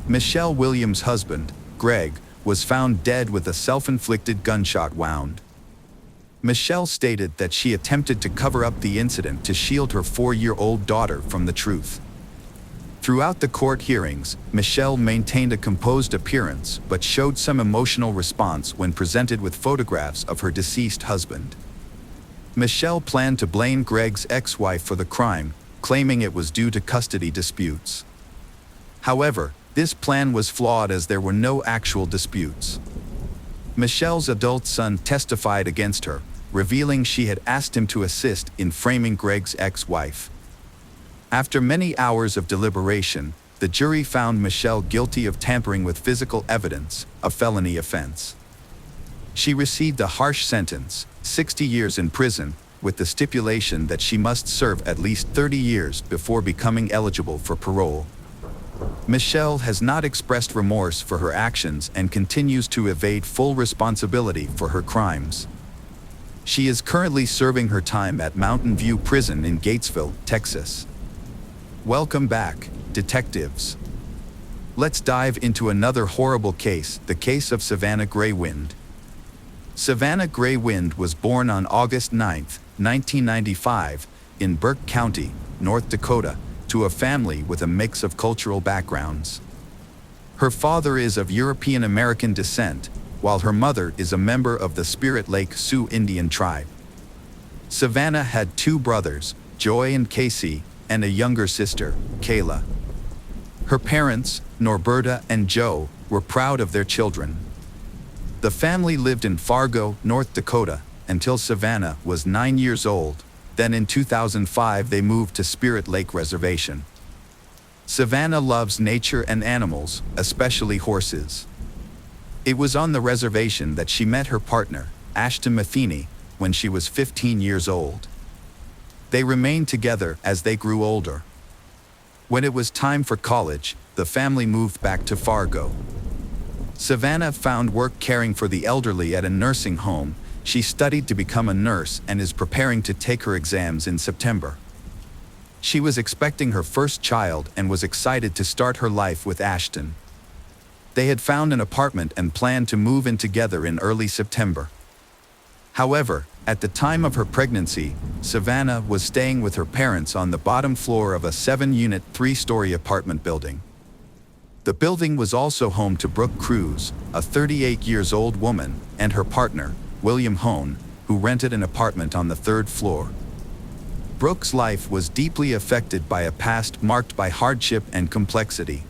Michelle Williams' husband, Greg, was found dead with a self-inflicted gunshot wound. Michelle stated that she attempted to cover up the incident to shield her 4-year-old daughter from the truth. Throughout the court hearings, Michelle maintained a composed appearance but showed some emotional response when presented with photographs of her deceased husband. Michelle planned to blame Greg's ex-wife for the crime, claiming it was due to custody disputes. However, this plan was flawed as there were no actual disputes. Michelle's adult son testified against her, revealing she had asked him to assist in framing Greg's ex-wife. After many hours of deliberation, the jury found Michelle guilty of tampering with physical evidence, a felony offense. She received a harsh sentence, 60 years in prison, with the stipulation that she must serve at least 30 years before becoming eligible for parole. Michelle has not expressed remorse for her actions and continues to evade full responsibility for her crimes. She is currently serving her time at Mountain View Prison in Gatesville, Texas. Welcome back, detectives. Let's dive into another horrible case, the case of Savannah Gray Wind. Savannah Gray Wind was born on August 9, 1995, in Burke County, North Dakota, to a family with a mix of cultural backgrounds. Her father is of European American descent, while her mother is a member of the Spirit Lake Sioux Indian tribe. Savannah had 2 brothers, Joy and Casey, and a younger sister, Kayla. Her parents, Norberta and Joe, were proud of their children. The family lived in Fargo, North Dakota, until Savannah was 9 years old. Then in 2005 they moved to Spirit Lake Reservation. Savannah loves nature and animals, especially horses. It was on the reservation that she met her partner, Ashton Matheny, when she was 15 years old. They remained together as they grew older. When it was time for college, the family moved back to Fargo. Savannah found work caring for the elderly at a nursing home. She studied to become a nurse and is preparing to take her exams in September. She was expecting her first child and was excited to start her life with Ashton. They had found an apartment and planned to move in together in early September. However, at the time of her pregnancy, Savannah was staying with her parents on the bottom floor of a 7-unit, 3-story apartment building. The building was also home to Brooke Cruz, a 38-years-old woman, and her partner, William Hone, who rented an apartment on the third floor. Brooke's life was deeply affected by a past marked by hardship and complexity.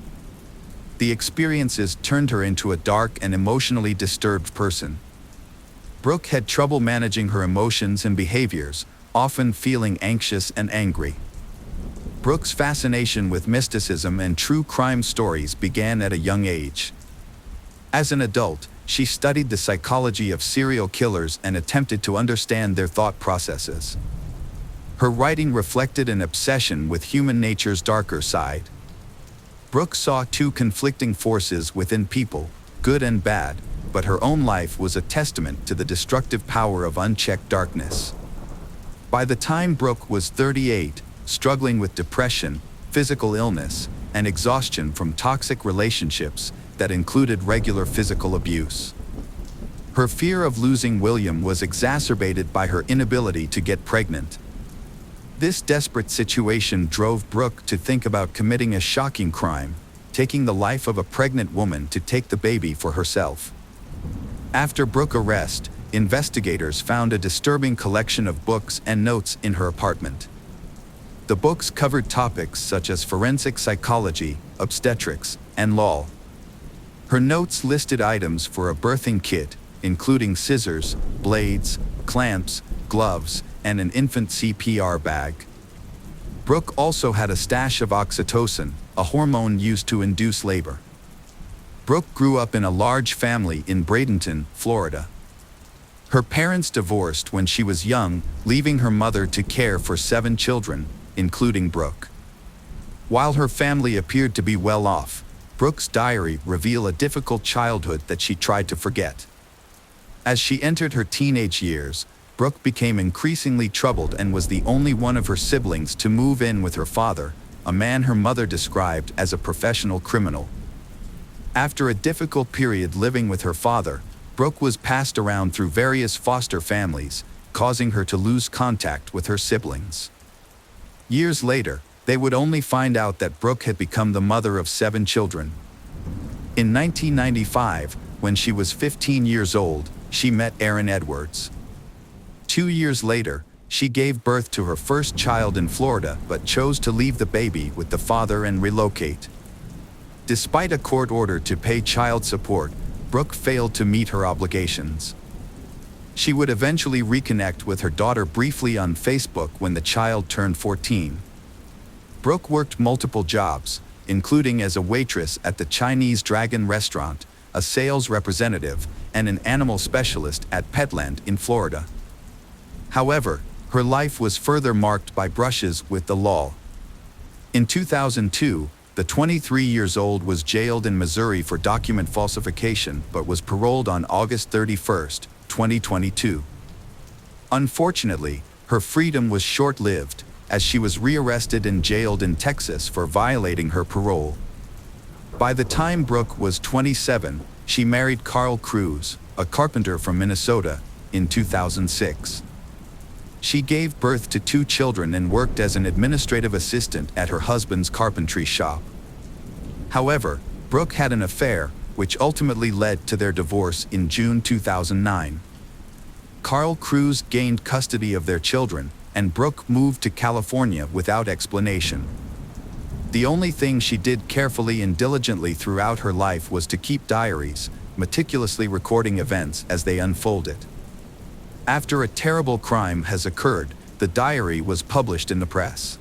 The experiences turned her into a dark and emotionally disturbed person. Brooke had trouble managing her emotions and behaviors, often feeling anxious and angry. Brooke's fascination with mysticism and true crime stories began at a young age. As an adult, she studied the psychology of serial killers and attempted to understand their thought processes. Her writing reflected an obsession with human nature's darker side. Brooke saw two conflicting forces within people, good and bad, but her own life was a testament to the destructive power of unchecked darkness. By the time Brooke was 38, struggling with depression, physical illness, and exhaustion from toxic relationships that included regular physical abuse. Her fear of losing William was exacerbated by her inability to get pregnant. This desperate situation drove Brooke to think about committing a shocking crime, taking the life of a pregnant woman to take the baby for herself. After Brooke's arrest, investigators found a disturbing collection of books and notes in her apartment. The books covered topics such as forensic psychology, obstetrics, and law. Her notes listed items for a birthing kit, including scissors, blades, clamps, gloves, and an infant CPR bag. Brooke also had a stash of oxytocin, a hormone used to induce labor. Brooke grew up in a large family in Bradenton, Florida. Her parents divorced when she was young, leaving her mother to care for 7 children, including Brooke. While her family appeared to be well off, Brooke's diary revealed a difficult childhood that she tried to forget. As she entered her teenage years, Brooke became increasingly troubled and was the only one of her siblings to move in with her father, a man her mother described as a professional criminal. After a difficult period living with her father, Brooke was passed around through various foster families, causing her to lose contact with her siblings. Years later, they would only find out that Brooke had become the mother of 7 children. In 1995, when she was 15 years old, she met Aaron Edwards. 2 years later, she gave birth to her first child in Florida but chose to leave the baby with the father and relocate. Despite a court order to pay child support, Brooke failed to meet her obligations. She would eventually reconnect with her daughter briefly on Facebook when the child turned 14. Brooke worked multiple jobs, including as a waitress at the Chinese Dragon restaurant, a sales representative, and an animal specialist at Petland in Florida. However, her life was further marked by brushes with the law. In 2002, the 23-year-old was jailed in Missouri for document falsification but was paroled on August 31, 2022. Unfortunately, her freedom was short-lived, as she was rearrested and jailed in Texas for violating her parole. By the time Brooke was 27, she married Carl Cruz, a carpenter from Minnesota, in 2006. She gave birth to 2 children and worked as an administrative assistant at her husband's carpentry shop. However, Brooke had an affair, which ultimately led to their divorce in June 2009. Carl Cruz gained custody of their children, and Brooke moved to California without explanation. The only thing she did carefully and diligently throughout her life was to keep diaries, meticulously recording events as they unfolded. After a terrible crime has occurred, the diary was published in the press.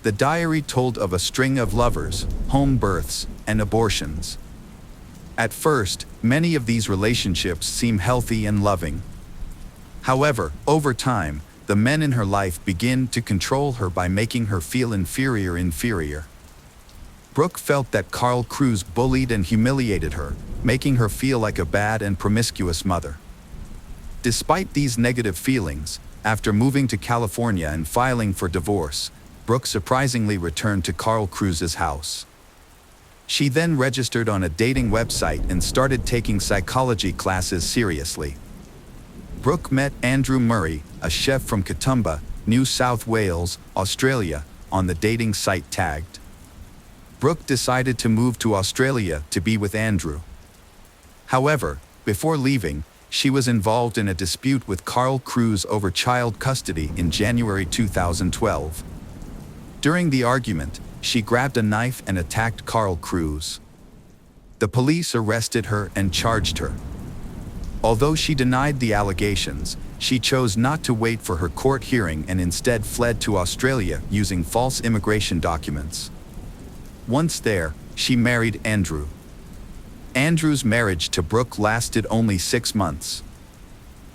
The diary told of a string of lovers, home births, and abortions. At first, many of these relationships seem healthy and loving. However, over time, the men in her life begin to control her by making her feel inferior. Brooke felt that Carl Cruz bullied and humiliated her, making her feel like a bad and promiscuous mother. Despite these negative feelings, after moving to California and filing for divorce, Brooke surprisingly returned to Carl Cruz's house. She then registered on a dating website and started taking psychology classes seriously. Brooke met Andrew Murray, a chef from Katoomba, New South Wales, Australia, on the dating site Tagged. Brooke decided to move to Australia to be with Andrew. However, before leaving, she was involved in a dispute with Carl Cruz over child custody in January 2012. During the argument, she grabbed a knife and attacked Carl Cruz. The police arrested her and charged her. Although she denied the allegations, she chose not to wait for her court hearing and instead fled to Australia using false immigration documents. Once there, she married Andrew. Andrew's marriage to Brooke lasted only 6 months.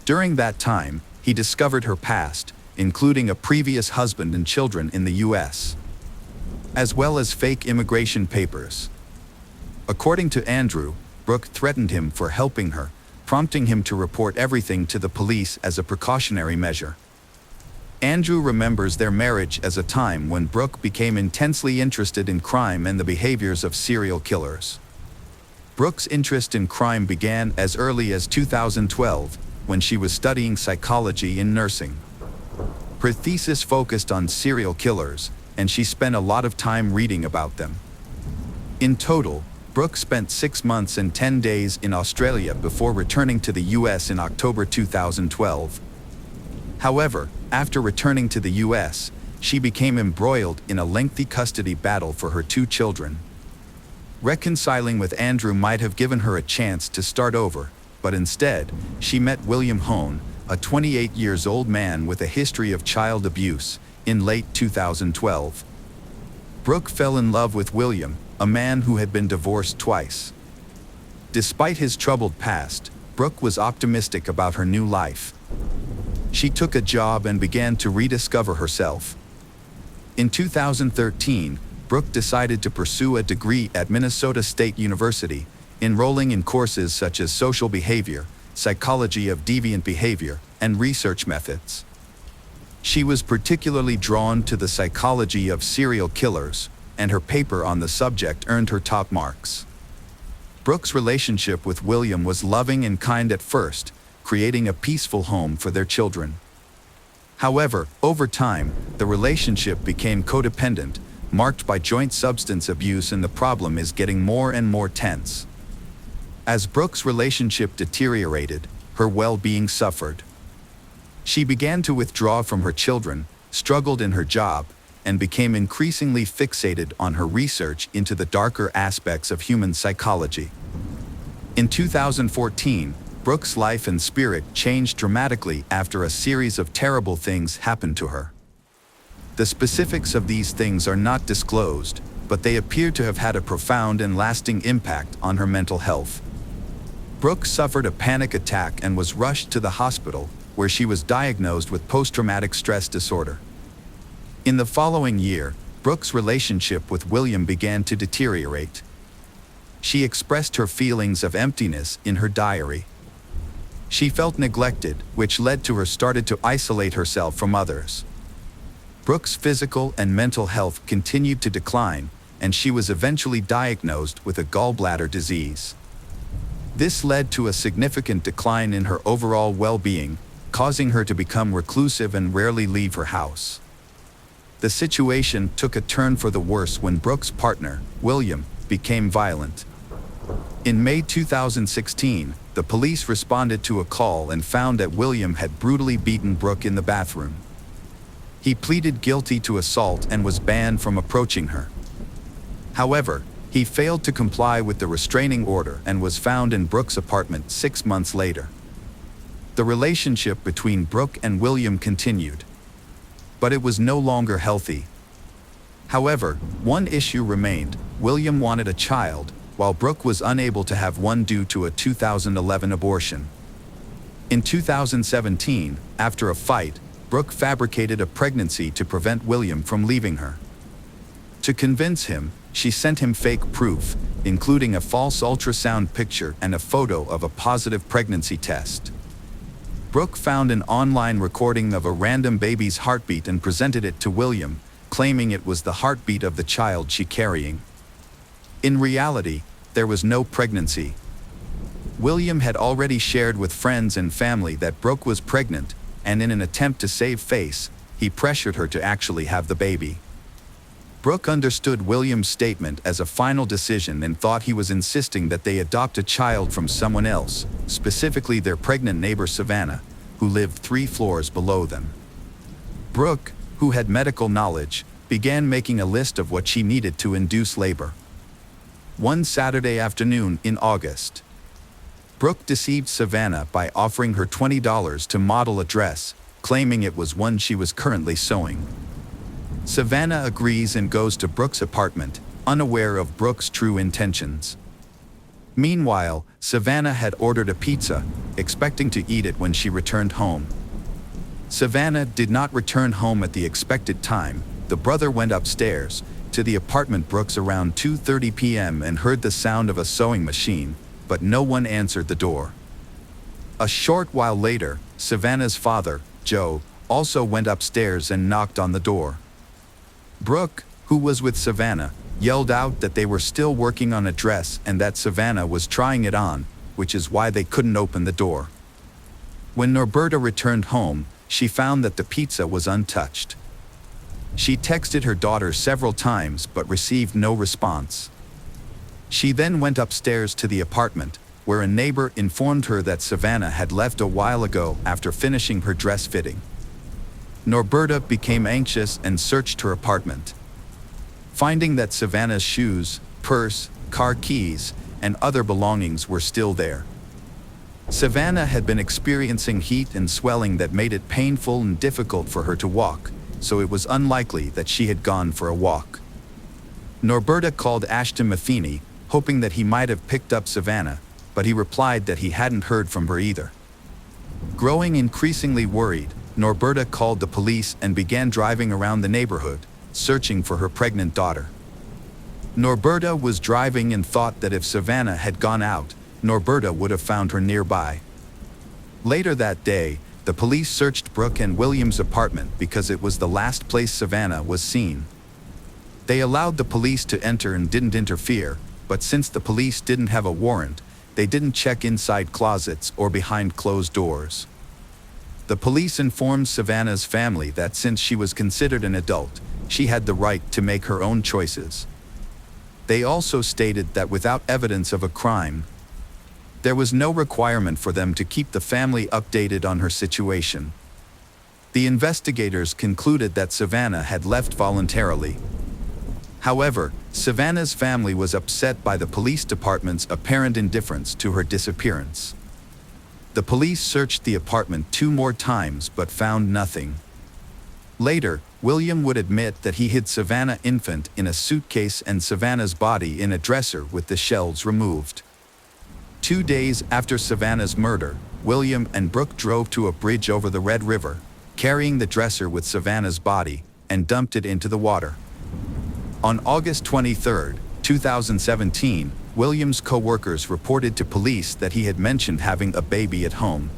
During that time, he discovered her past, including a previous husband and children in the US, as well as fake immigration papers. According to Andrew, Brooke threatened him for helping her, prompting him to report everything to the police as a precautionary measure. Andrew remembers their marriage as a time when Brooke became intensely interested in crime and the behaviors of serial killers. Brooke's interest in crime began as early as 2012, when she was studying psychology in nursing. Her thesis focused on serial killers, and she spent a lot of time reading about them. In total, Brooke spent 6 months and 10 days in Australia before returning to the US in October 2012. However, after returning to the US, she became embroiled in a lengthy custody battle for her 2 children. Reconciling with Andrew might have given her a chance to start over, but instead, she met William Hone, a 28-year-old man with a history of child abuse, in late 2012. Brooke fell in love with William, a man who had been divorced twice. Despite his troubled past, Brooke was optimistic about her new life. She took a job and began to rediscover herself. In 2013, Brooke decided to pursue a degree at Minnesota State University, enrolling in courses such as social behavior, psychology of deviant behavior, and research methods. She was particularly drawn to the psychology of serial killers, and her paper on the subject earned her top marks. Brooke's relationship with William was loving and kind at first, creating a peaceful home for their children. However, over time, the relationship became codependent, marked by joint substance abuse, and the problem is getting more and more tense. As Brooke's relationship deteriorated, her well-being suffered. She began to withdraw from her children, struggled in her job, and became increasingly fixated on her research into the darker aspects of human psychology. In 2014, Brooke's life and spirit changed dramatically after a series of terrible things happened to her. The specifics of these things are not disclosed, but they appear to have had a profound and lasting impact on her mental health. Brooke suffered a panic attack and was rushed to the hospital, where she was diagnosed with post-traumatic stress disorder. In the following year, Brooke's relationship with William began to deteriorate. She expressed her feelings of emptiness in her diary. She felt neglected, which led to her started to isolate herself from others. Brooke's physical and mental health continued to decline, and she was eventually diagnosed with a gallbladder disease. This led to a significant decline in her overall well-being, causing her to become reclusive and rarely leave her house. The situation took a turn for the worse when Brooke's partner, William, became violent. In May 2016, the police responded to a call and found that William had brutally beaten Brooke in the bathroom. He pleaded guilty to assault and was banned from approaching her. However, he failed to comply with the restraining order and was found in Brooke's apartment 6 months later. The relationship between Brooke and William continued, but it was no longer healthy. However, one issue remained: William wanted a child, while Brooke was unable to have one due to a 2011 abortion. In 2017, after a fight, Brooke fabricated a pregnancy to prevent William from leaving her. To convince him, she sent him fake proof, including a false ultrasound picture and a photo of a positive pregnancy test. Brooke found an online recording of a random baby's heartbeat and presented it to William, claiming it was the heartbeat of the child she carrying. In reality, there was no pregnancy. William had already shared with friends and family that Brooke was pregnant, and in an attempt to save face, he pressured her to actually have the baby. Brooke understood William's statement as a final decision and thought he was insisting that they adopt a child from someone else, specifically their pregnant neighbor Savannah, who lived 3 floors below them. Brooke, who had medical knowledge, began making a list of what she needed to induce labor. One Saturday afternoon in August, Brooke deceived Savannah by offering her $20 to model a dress, claiming it was one she was currently sewing. Savannah agrees and goes to Brooke's apartment, unaware of Brooke's true intentions. Meanwhile, Savannah had ordered a pizza, expecting to eat it when she returned home. Savannah did not return home at the expected time. The brother went upstairs to the apartment Brooke's around 2:30 p.m. and heard the sound of a sewing machine, but no one answered the door. A short while later, Savannah's father, Joe, also went upstairs and knocked on the door. Brooke, who was with Savannah, yelled out that they were still working on a dress and that Savannah was trying it on, which is why they couldn't open the door. When Norberta returned home, she found that the pizza was untouched. She texted her daughter several times but received no response. She then went upstairs to the apartment, where a neighbor informed her that Savannah had left a while ago after finishing her dress fitting. Norberta became anxious and searched her apartment. Finding that Savannah's shoes, purse, car keys, and other belongings were still there. Savannah had been experiencing heat and swelling that made it painful and difficult for her to walk, so it was unlikely that she had gone for a walk. Norberta called Ashton Matheny, hoping that he might have picked up Savannah, but he replied that he hadn't heard from her either. Growing increasingly worried, Norberta called the police and began driving around the neighborhood, searching for her pregnant daughter. Norberta was driving and thought that if Savannah had gone out, Norberta would have found her nearby. Later that day, the police searched Brooke and William's apartment because it was the last place Savannah was seen. They allowed the police to enter and didn't interfere, but since the police didn't have a warrant, they didn't check inside closets or behind closed doors. The police informed Savannah's family that since she was considered an adult, she had the right to make her own choices. They also stated that without evidence of a crime, there was no requirement for them to keep the family updated on her situation. The investigators concluded that Savannah had left voluntarily. However, Savannah's family was upset by the police department's apparent indifference to her disappearance. The police searched the apartment 2 more times but found nothing. Later, William would admit that he hid Savannah infant in a suitcase and Savannah's body in a dresser with the shelves removed. 2 days after Savannah's murder, William and Brooke drove to a bridge over the Red River, carrying the dresser with Savannah's body, and dumped it into the water. On August 23, 2017, William's co-workers reported to police that he had mentioned having a baby at home.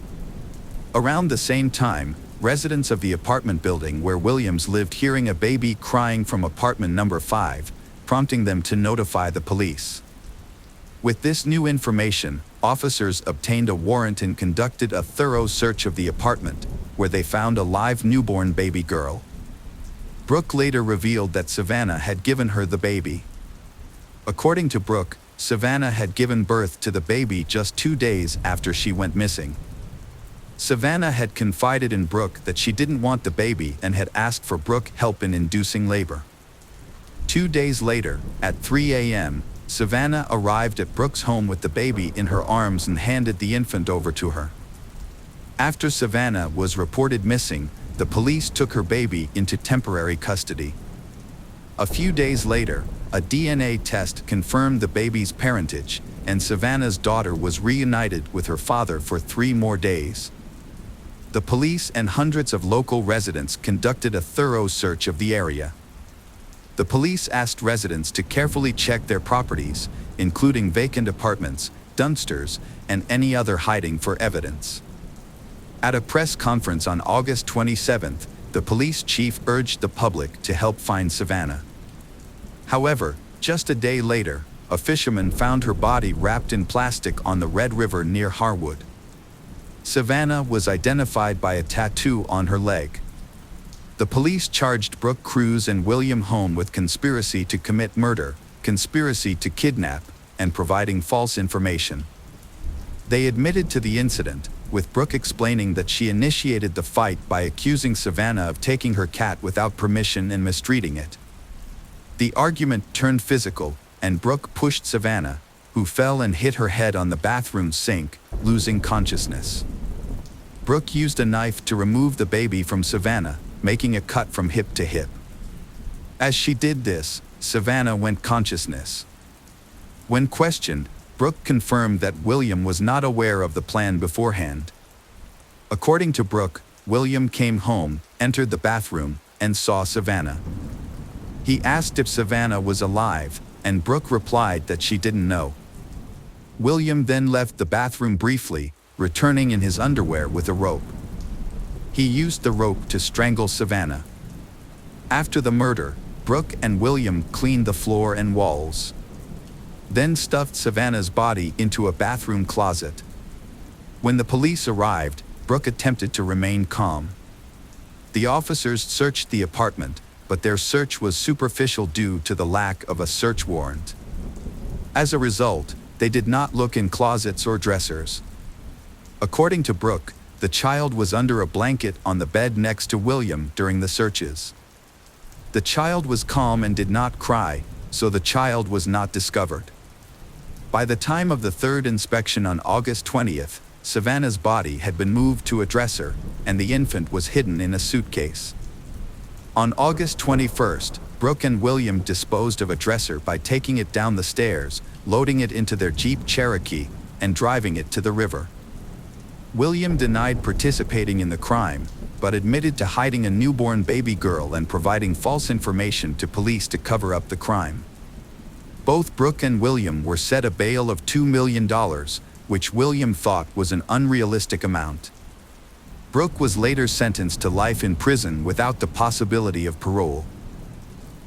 Around the same time, residents of the apartment building where Williams lived hearing a baby crying from apartment number 5, prompting them to notify the police. With this new information, officers obtained a warrant and conducted a thorough search of the apartment, where they found a live newborn baby girl. Brooke later revealed that Savannah had given her the baby. According to Brooke, Savannah had given birth to the baby just 2 days after she went missing. Savannah had confided in Brooke that she didn't want the baby and had asked for Brooke help in inducing labor. 2 days later, at 3 a.m., Savannah arrived at Brooke's home with the baby in her arms and handed the infant over to her. After Savannah was reported missing, the police took her baby into temporary custody. A few days later, a DNA test confirmed the baby's parentage, and Savannah's daughter was reunited with her father for 3 more days. The police and hundreds of local residents conducted a thorough search of the area. The police asked residents to carefully check their properties, including vacant apartments, dumpsters, and any other hiding for evidence. At a press conference on August 27, the police chief urged the public to help find Savannah. However, just a day later, a fisherman found her body wrapped in plastic on the Red River near Harwood. Savannah was identified by a tattoo on her leg. The police charged Brooke Cruz and William Hone with conspiracy to commit murder, conspiracy to kidnap, and providing false information. They admitted to the incident, with Brooke explaining that she initiated the fight by accusing Savannah of taking her cat without permission and mistreating it. The argument turned physical, and Brooke pushed Savannah, who fell and hit her head on the bathroom sink, losing consciousness. Brooke used a knife to remove the baby from Savannah, making a cut from hip to hip. As she did this, Savannah went consciousness. When questioned, Brooke confirmed that William was not aware of the plan beforehand. According to Brooke, William came home, entered the bathroom, and saw Savannah. He asked if Savannah was alive, and Brooke replied that she didn't know. William then left the bathroom briefly, returning in his underwear with a rope. He used the rope to strangle Savannah. After the murder, Brooke and William cleaned the floor and walls, then stuffed Savannah's body into a bathroom closet. When the police arrived, Brooke attempted to remain calm. The officers searched the apartment, but their search was superficial due to the lack of a search warrant. As a result, they did not look in closets or dressers. According to Brooke, the child was under a blanket on the bed next to William during the searches. The child was calm and did not cry, so the child was not discovered. By the time of the third inspection on August 20th, Savannah's body had been moved to a dresser, and the infant was hidden in a suitcase. On August 21st, Brooke and William disposed of a dresser by taking it down the stairs, loading it into their Jeep Cherokee, and driving it to the river. William denied participating in the crime, but admitted to hiding a newborn baby girl and providing false information to police to cover up the crime. Both Brooke and William were set a bail of $2 million, which William thought was an unrealistic amount. Brooke was later sentenced to life in prison without the possibility of parole.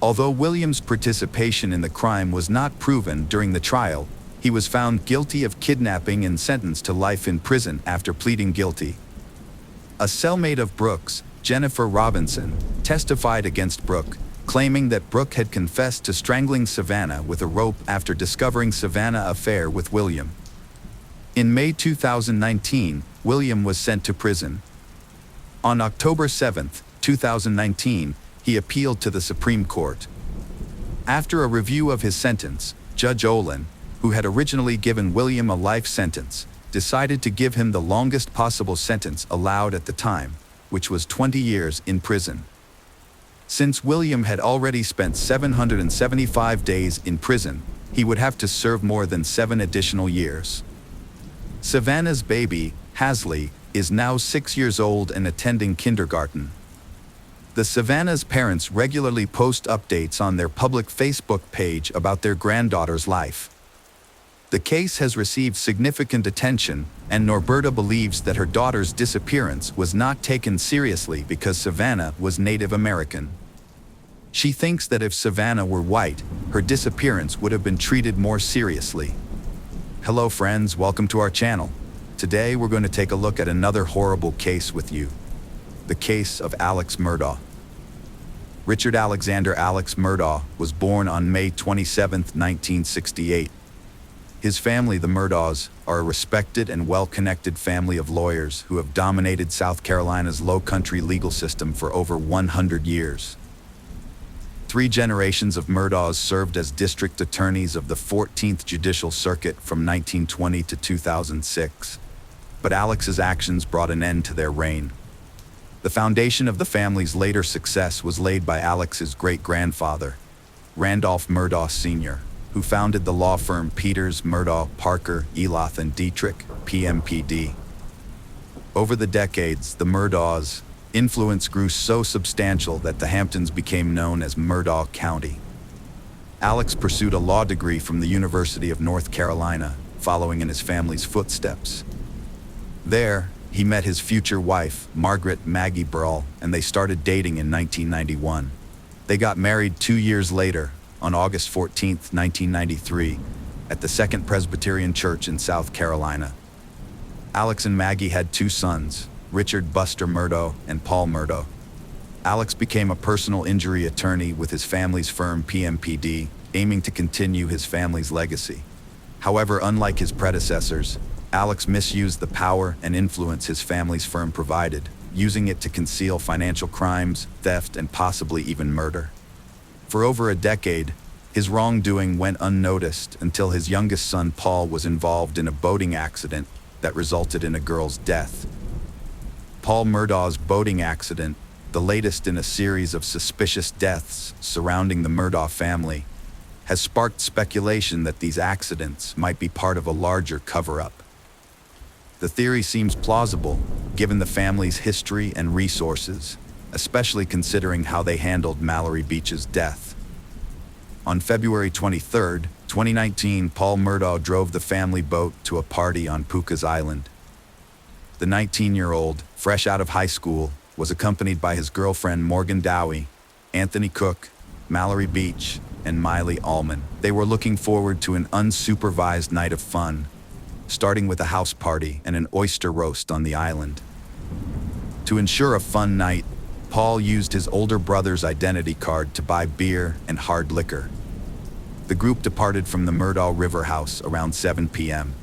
Although William's participation in the crime was not proven during the trial, he was found guilty of kidnapping and sentenced to life in prison after pleading guilty. A cellmate of Brooke's, Jennifer Robinson, testified against Brooke, claiming that Brooke had confessed to strangling Savannah with a rope after discovering Savannah's affair with William. In May 2019, William was sent to prison. On October 7, 2019, he appealed to the Supreme Court. After a review of his sentence, Judge Olin, who had originally given William a life sentence, decided to give him the longest possible sentence allowed at the time, which was 20 years in prison. Since William had already spent 775 days in prison, he would have to serve more than 7 additional years. Savannah's baby, Hasley, is now 6 years old and attending kindergarten. The Savannah's parents regularly post updates on their public Facebook page about their granddaughter's life. The case has received significant attention, and Norberta believes that her daughter's disappearance was not taken seriously because Savannah was Native American. She thinks that if Savannah were white, her disappearance would have been treated more seriously. Hello friends, welcome to our channel. Today we're going to take a look at another horrible case with you. The case of Alex Murdaugh. Richard Alexander Alex Murdaugh was born on May 27, 1968. His family, the Murdaughs, are a respected and well-connected family of lawyers who have dominated South Carolina's low-country legal system for over 100 years. 3 generations of Murdaughs served as district attorneys of the 14th Judicial Circuit from 1920 to 2006. But Alex's actions brought an end to their reign. The foundation of the family's later success was laid by Alex's great-grandfather, Randolph Murdaugh Sr., who founded the law firm Peters, Murdaugh, Parker, Eloth, and Dietrich, PMPD. Over the decades, the Murdaughs' influence grew so substantial that the Hamptons became known as Murdaugh County. Alex pursued a law degree from the University of North Carolina, following in his family's footsteps. There, he met his future wife, Margaret Maggie Burrell, and they started dating in 1991. They got married 2 years later, on August 14, 1993, at the Second Presbyterian Church in South Carolina. Alex and Maggie had 2 sons, Richard Buster Murdaugh and Paul Murdaugh. Alex became a personal injury attorney with his family's firm PMPD, aiming to continue his family's legacy. However, unlike his predecessors, Alex misused the power and influence his family's firm provided, using it to conceal financial crimes, theft, and possibly even murder. For over a decade, his wrongdoing went unnoticed until his youngest son Paul was involved in a boating accident that resulted in a girl's death. Paul Murdaugh's boating accident, the latest in a series of suspicious deaths surrounding the Murdaugh family, has sparked speculation that these accidents might be part of a larger cover-up. The theory seems plausible, given the family's history and resources, especially considering how they handled Mallory Beach's death. On February 23, 2019, Paul Murdaugh drove the family boat to a party on Puka's Island. The 19-year-old, fresh out of high school, was accompanied by his girlfriend Morgan Dowie, Anthony Cook, Mallory Beach, and Miley Allman. They were looking forward to an unsupervised night of fun, starting with a house party and an oyster roast on the island. To ensure a fun night, Paul used his older brother's identity card to buy beer and hard liquor. The group departed from the Murdaugh River House around 7 p.m.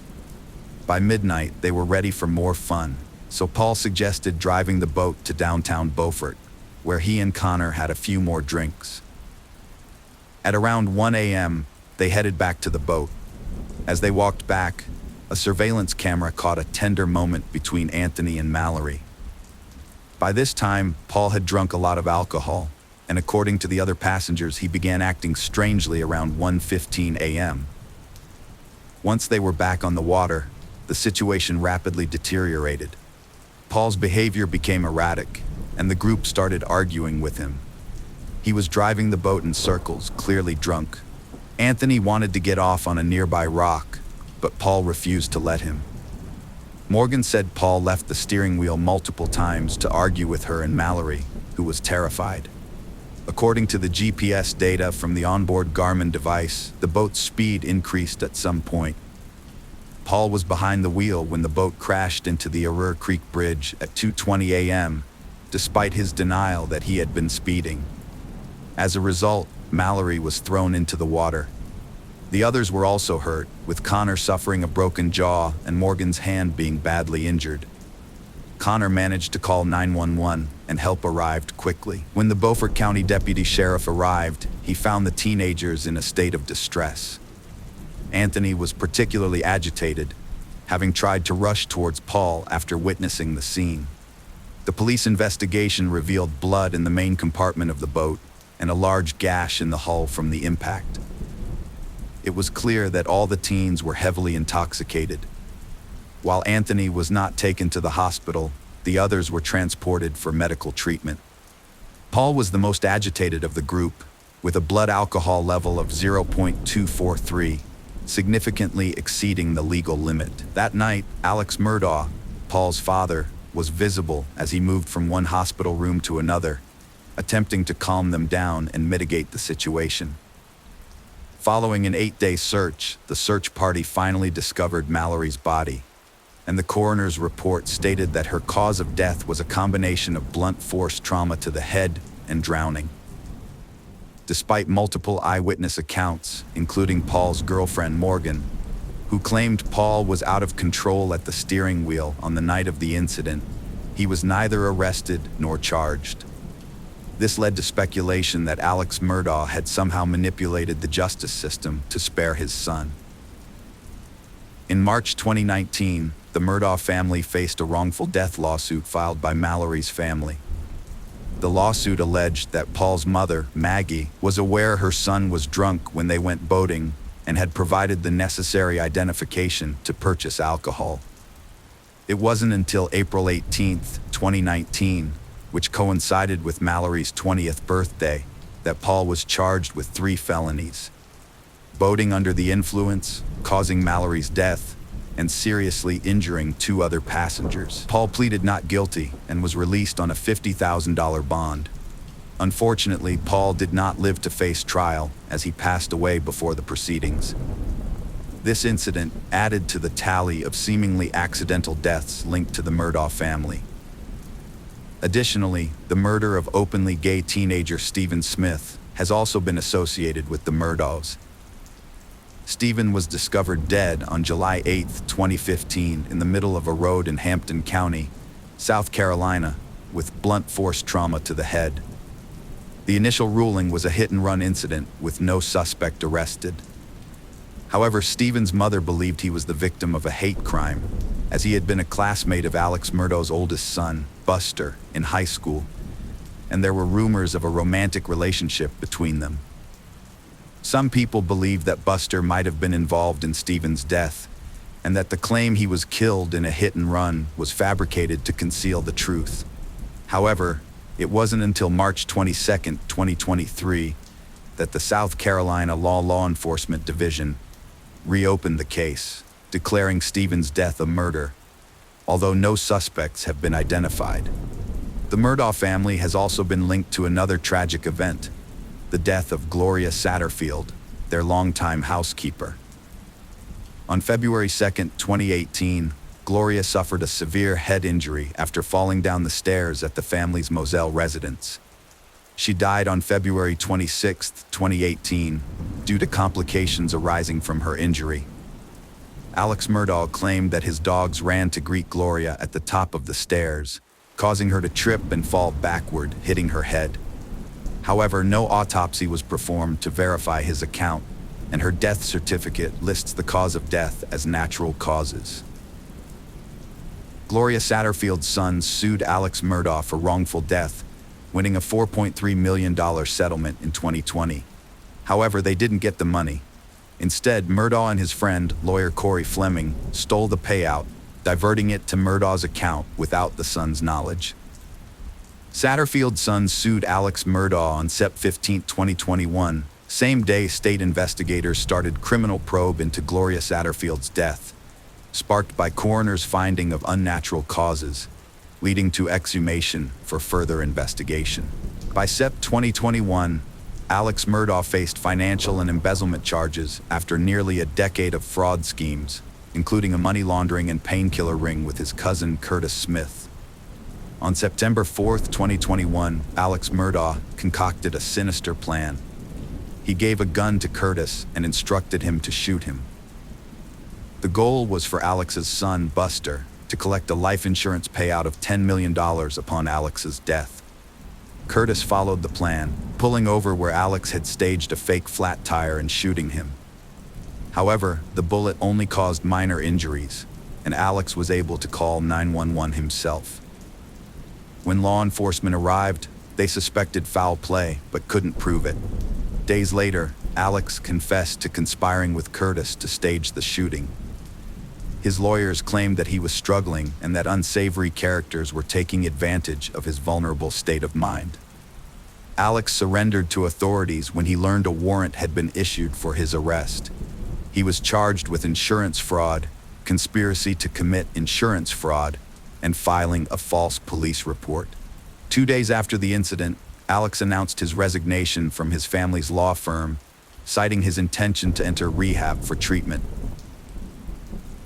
By midnight, they were ready for more fun, so Paul suggested driving the boat to downtown Beaufort, where he and Connor had a few more drinks. At around 1 a.m., they headed back to the boat. As they walked back, a surveillance camera caught a tender moment between Anthony and Mallory. By this time, Paul had drunk a lot of alcohol, and according to the other passengers, he began acting strangely around 1:15 a.m. Once they were back on the water, the situation rapidly deteriorated. Paul's behavior became erratic, and the group started arguing with him. He was driving the boat in circles, clearly drunk. Anthony wanted to get off on a nearby rock, but Paul refused to let him. Morgan said Paul left the steering wheel multiple times to argue with her and Mallory, who was terrified. According to the GPS data from the onboard Garmin device, the boat's speed increased at some point. Paul was behind the wheel when the boat crashed into the Arur Creek Bridge at 2:20 a.m., despite his denial that he had been speeding. As a result, Mallory was thrown into the water. The others were also hurt, with Connor suffering a broken jaw and Morgan's hand being badly injured. Connor managed to call 911, and help arrived quickly. When the Beaufort County Deputy Sheriff arrived, he found the teenagers in a state of distress. Anthony was particularly agitated, having tried to rush towards Paul after witnessing the scene. The police investigation revealed blood in the main compartment of the boat and a large gash in the hull from the impact. It was clear that all the teens were heavily intoxicated. While Anthony was not taken to the hospital, the others were transported for medical treatment. Paul was the most agitated of the group, with a blood alcohol level of 0.243, significantly exceeding the legal limit. That night, Alex Murdaugh, Paul's father, was visible as he moved from one hospital room to another, attempting to calm them down and mitigate the situation. Following an 8-day search, the search party finally discovered Mallory's body, and the coroner's report stated that her cause of death was a combination of blunt force trauma to the head and drowning. Despite multiple eyewitness accounts, including Paul's girlfriend Morgan, who claimed Paul was out of control at the steering wheel on the night of the incident, he was neither arrested nor charged. This led to speculation that Alex Murdaugh had somehow manipulated the justice system to spare his son. In March 2019, the Murdaugh family faced a wrongful death lawsuit filed by Mallory's family. The lawsuit alleged that Paul's mother, Maggie, was aware her son was drunk when they went boating and had provided the necessary identification to purchase alcohol. It wasn't until April 18, 2019, which coincided with Mallory's 20th birthday, that Paul was charged with 3 felonies: boating under the influence, causing Mallory's death, and seriously injuring 2 other passengers. Paul pleaded not guilty and was released on a $50,000 bond. Unfortunately, Paul did not live to face trial as he passed away before the proceedings. This incident added to the tally of seemingly accidental deaths linked to the Murdaugh family. Additionally, the murder of openly gay teenager Stephen Smith has also been associated with the Murdaughs. Stephen was discovered dead on July 8, 2015, in the middle of a road in Hampton County, South Carolina, with blunt force trauma to the head. The initial ruling was a hit-and-run incident with no suspect arrested. However, Stephen's mother believed he was the victim of a hate crime, as he had been a classmate of Alex Murdaugh's oldest son, Buster, in high school, and there were rumors of a romantic relationship between them. Some people believe that Buster might have been involved in Stephen's death, and that the claim he was killed in a hit-and-run was fabricated to conceal the truth. However, it wasn't until March 22, 2023, that the South Carolina Law Enforcement Division reopened the case, declaring Stephen's death a murder, although no suspects have been identified. The Murdaugh family has also been linked to another tragic event, the death of Gloria Satterfield, their longtime housekeeper. On February 2, 2018, Gloria suffered a severe head injury after falling down the stairs at the family's Moselle residence. She died on February 26, 2018, due to complications arising from her injury. Alex Murdaugh claimed that his dogs ran to greet Gloria at the top of the stairs, causing her to trip and fall backward, hitting her head. However, no autopsy was performed to verify his account, and her death certificate lists the cause of death as natural causes. Gloria Satterfield's sons sued Alex Murdaugh for wrongful death, winning a $4.3 million settlement in 2020. However, they didn't get the money. Instead, Murdaugh and his friend, lawyer Corey Fleming, stole the payout, diverting it to Murdaugh's account without the sons' knowledge. Satterfield's sons sued Alex Murdaugh on September 15, 2021, same day state investigators started criminal probe into Gloria Satterfield's death, sparked by coroner's finding of unnatural causes, leading to exhumation for further investigation. By September 2021, Alex Murdaugh faced financial and embezzlement charges after nearly a decade of fraud schemes, including a money laundering and painkiller ring with his cousin Curtis Smith. On September 4, 2021, Alex Murdaugh concocted a sinister plan. He gave a gun to Curtis and instructed him to shoot him. The goal was for Alex's son, Buster, to collect a life insurance payout of $10 million upon Alex's death. Curtis followed the plan, pulling over where Alex had staged a fake flat tire and shooting him. However, the bullet only caused minor injuries, and Alex was able to call 911 himself. When law enforcement arrived, they suspected foul play but couldn't prove it. Days later, Alex confessed to conspiring with Curtis to stage the shooting. His lawyers claimed that he was struggling and that unsavory characters were taking advantage of his vulnerable state of mind. Alex surrendered to authorities when he learned a warrant had been issued for his arrest. He was charged with insurance fraud, conspiracy to commit insurance fraud, and filing a false police report. 2 days after the incident, Alex announced his resignation from his family's law firm, citing his intention to enter rehab for treatment.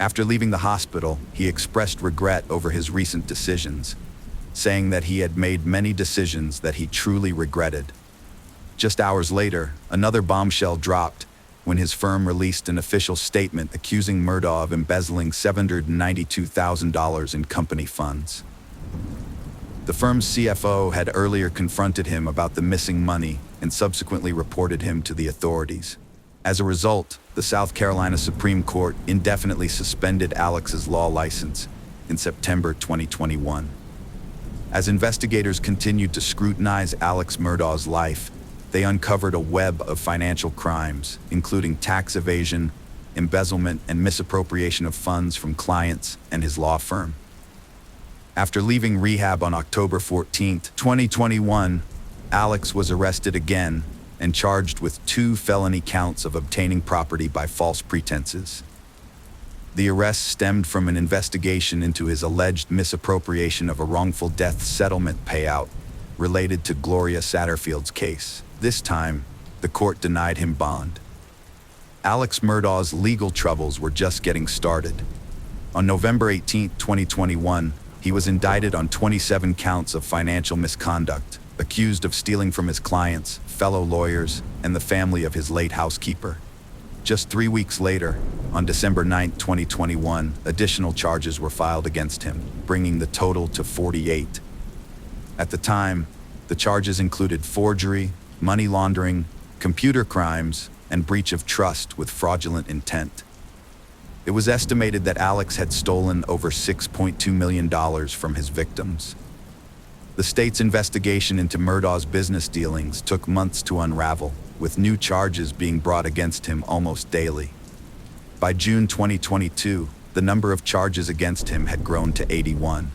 After leaving the hospital, he expressed regret over his recent decisions, saying that he had made many decisions that he truly regretted. Just hours later, another bombshell dropped when his firm released an official statement accusing Murdaugh of embezzling $792,000 in company funds. The firm's CFO had earlier confronted him about the missing money and subsequently reported him to the authorities. As a result, the South Carolina Supreme Court indefinitely suspended Alex's law license in September 2021. As investigators continued to scrutinize Alex Murdaugh's life, they uncovered a web of financial crimes, including tax evasion, embezzlement, and misappropriation of funds from clients and his law firm. After leaving rehab on October 14, 2021, Alex was arrested again and charged with 2 felony counts of obtaining property by false pretenses. The arrest stemmed from an investigation into his alleged misappropriation of a wrongful death settlement payout related to Gloria Satterfield's case. This time, the court denied him bond. Alex Murdaugh's legal troubles were just getting started. On November 18, 2021, He was indicted on 27 counts of financial misconduct, accused of stealing from his clients, fellow lawyers, and the family of his late housekeeper. Just 3 weeks later, on December 9, 2021, additional charges were filed against him, bringing the total to 48. At the time, the charges included forgery, money laundering, computer crimes, and breach of trust with fraudulent intent. It was estimated that Alex had stolen over $6.2 million from his victims. The state's investigation into Murdaugh's business dealings took months to unravel, with new charges being brought against him almost daily. By June 2022, the number of charges against him had grown to 81.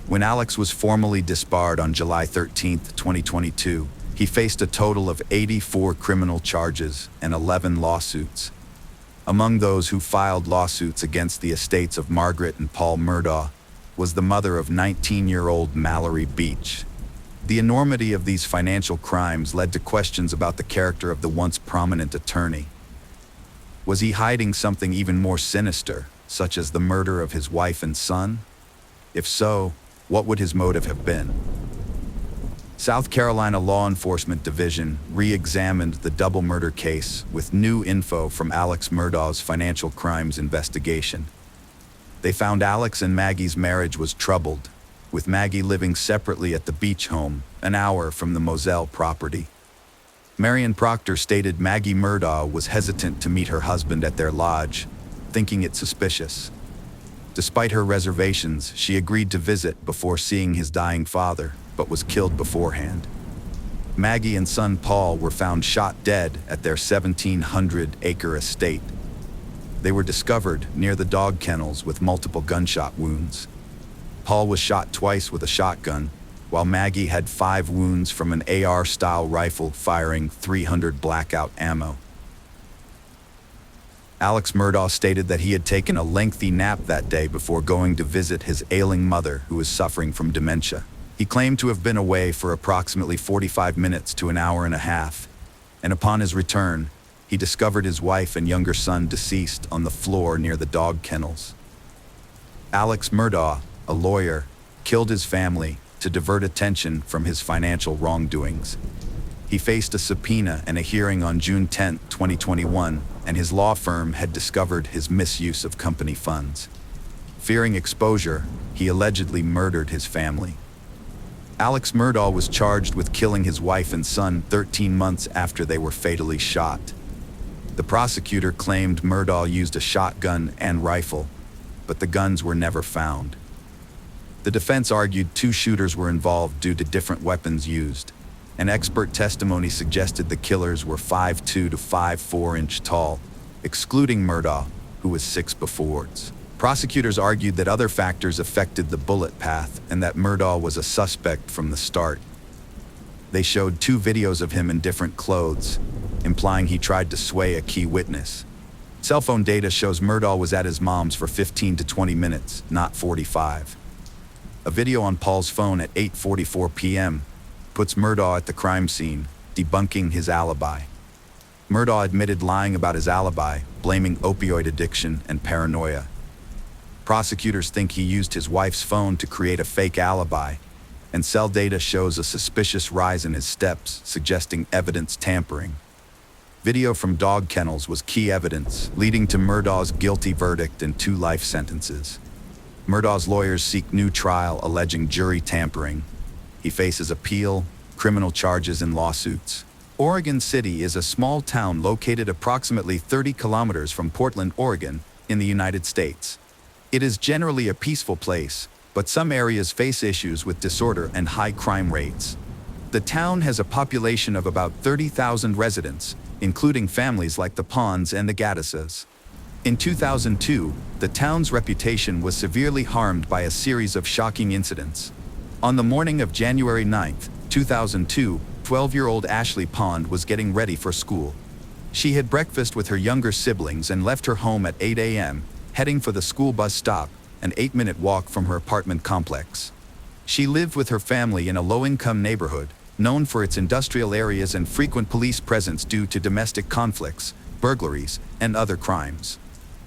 When Alex was formally disbarred on July 13, 2022, he faced a total of 84 criminal charges and 11 lawsuits. Among those who filed lawsuits against the estates of Margaret and Paul Murdaugh was the mother of 19-year-old Mallory Beach. The enormity of these financial crimes led to questions about the character of the once prominent attorney. Was he hiding something even more sinister, such as the murder of his wife and son? If so, what would his motive have been? South Carolina Law Enforcement Division re-examined the double murder case with new info from Alex Murdaugh's financial crimes investigation. They found Alex and Maggie's marriage was troubled, with Maggie living separately at the beach home, an hour from the Moselle property. Marion Proctor stated Maggie Murdaugh was hesitant to meet her husband at their lodge, thinking it suspicious. Despite her reservations, she agreed to visit before seeing his dying father, but was killed beforehand. Maggie and son Paul were found shot dead at their 1,700-acre estate. They were discovered near the dog kennels with multiple gunshot wounds. Paul was shot twice with a shotgun, while Maggie had 5 wounds from an AR-style rifle firing .300 blackout ammo. Alex Murdaugh stated that he had taken a lengthy nap that day before going to visit his ailing mother, who was suffering from dementia. He claimed to have been away for approximately 45 minutes to an hour and a half, and upon his return, he discovered his wife and younger son deceased on the floor near the dog kennels. Alex Murdaugh, a lawyer, killed his family to divert attention from his financial wrongdoings. He faced a subpoena and a hearing on June 10, 2021, and his law firm had discovered his misuse of company funds. Fearing exposure, he allegedly murdered his family. Alex Murdaugh was charged with killing his wife and son 13 months after they were fatally shot. The prosecutor claimed Murdaugh used a shotgun and rifle, but the guns were never found. The defense argued 2 shooters were involved due to different weapons used, and expert testimony suggested the killers were 5'2" to 5'4" inch tall, excluding Murdaugh, who was 6'4". Prosecutors argued that other factors affected the bullet path and that Murdaugh was a suspect from the start. They showed 2 videos of him in different clothes, implying he tried to sway a key witness. Cell phone data shows Murdaugh was at his mom's for 15 to 20 minutes, not 45. A video on Paul's phone at 8:44 p.m. puts Murdaugh at the crime scene, debunking his alibi. Murdaugh admitted lying about his alibi, blaming opioid addiction and paranoia. Prosecutors think he used his wife's phone to create a fake alibi, and cell data shows a suspicious rise in his steps, suggesting evidence tampering. Video from dog kennels was key evidence, leading to Murdaugh's guilty verdict and 2 life sentences. Murdaugh's lawyers seek new trial alleging jury tampering. He faces appeal, criminal charges, and lawsuits. Oregon City is a small town located approximately 30 kilometers from Portland, Oregon, in the United States. It is generally a peaceful place, but some areas face issues with disorder and high crime rates. The town has a population of about 30,000 residents, including families like the Ponds and the Gattises. In 2002, the town's reputation was severely harmed by a series of shocking incidents. On the morning of January 9, 2002, 12-year-old Ashley Pond was getting ready for school. She had breakfast with her younger siblings and left her home at 8 a.m., heading for the school bus stop, an 8-minute walk from her apartment complex. She lived with her family in a low-income neighborhood, known for its industrial areas and frequent police presence due to domestic conflicts, burglaries, and other crimes.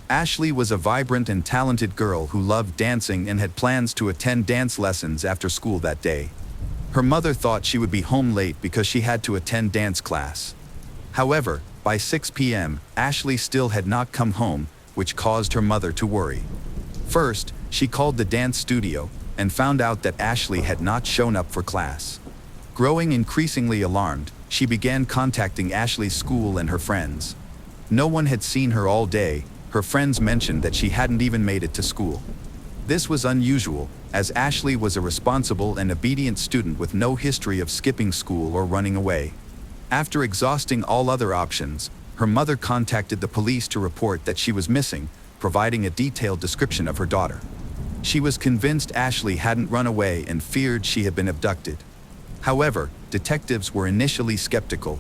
Ashley was a vibrant and talented girl who loved dancing and had plans to attend dance lessons after school that day. Her mother thought she would be home late because she had to attend dance class. However, by 6 p.m., Ashley still had not come home, which caused her mother to worry. First, she called the dance studio and found out that Ashley had not shown up for class. Growing increasingly alarmed, she began contacting Ashley's school and her friends. No one had seen her all day. Her friends mentioned that she hadn't even made it to school. This was unusual, as Ashley was a responsible and obedient student with no history of skipping school or running away. After exhausting all other options, her mother contacted the police to report that she was missing, providing a detailed description of her daughter. She was convinced Ashley hadn't run away and feared she had been abducted. However, detectives were initially skeptical.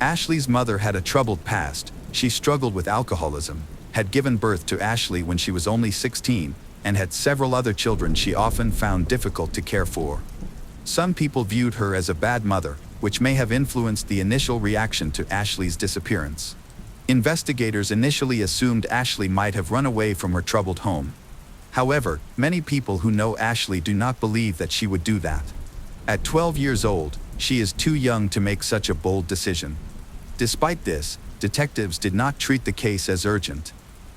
Ashley's mother had a troubled past. She struggled with alcoholism, had given birth to Ashley when she was only 16, and had several other children she often found difficult to care for. Some people viewed her as a bad mother, which may have influenced the initial reaction to Ashley's disappearance. Investigators initially assumed Ashley might have run away from her troubled home. However, many people who know Ashley do not believe that she would do that. At 12 years old, she is too young to make such a bold decision. Despite this, detectives did not treat the case as urgent.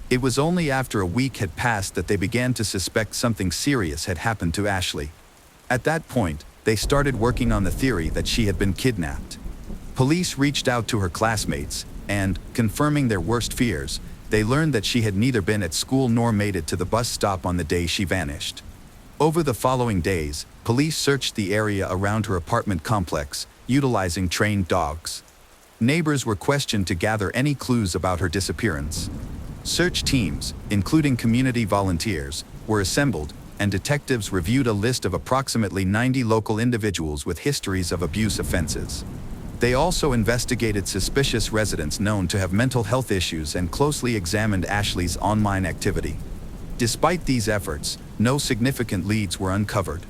It was only after a week had passed that they began to suspect something serious had happened to Ashley. At that point, they started working on the theory that she had been kidnapped. Police reached out to her classmates, and, confirming their worst fears, they learned that she had neither been at school nor made it to the bus stop on the day she vanished. Over the following days, police searched the area around her apartment complex, utilizing trained dogs. Neighbors were questioned to gather any clues about her disappearance. Search teams, including community volunteers, were assembled, and detectives reviewed a list of approximately 90 local individuals with histories of abuse offenses. They also investigated suspicious residents known to have mental health issues and closely examined Ashley's online activity. Despite these efforts, no significant leads were uncovered.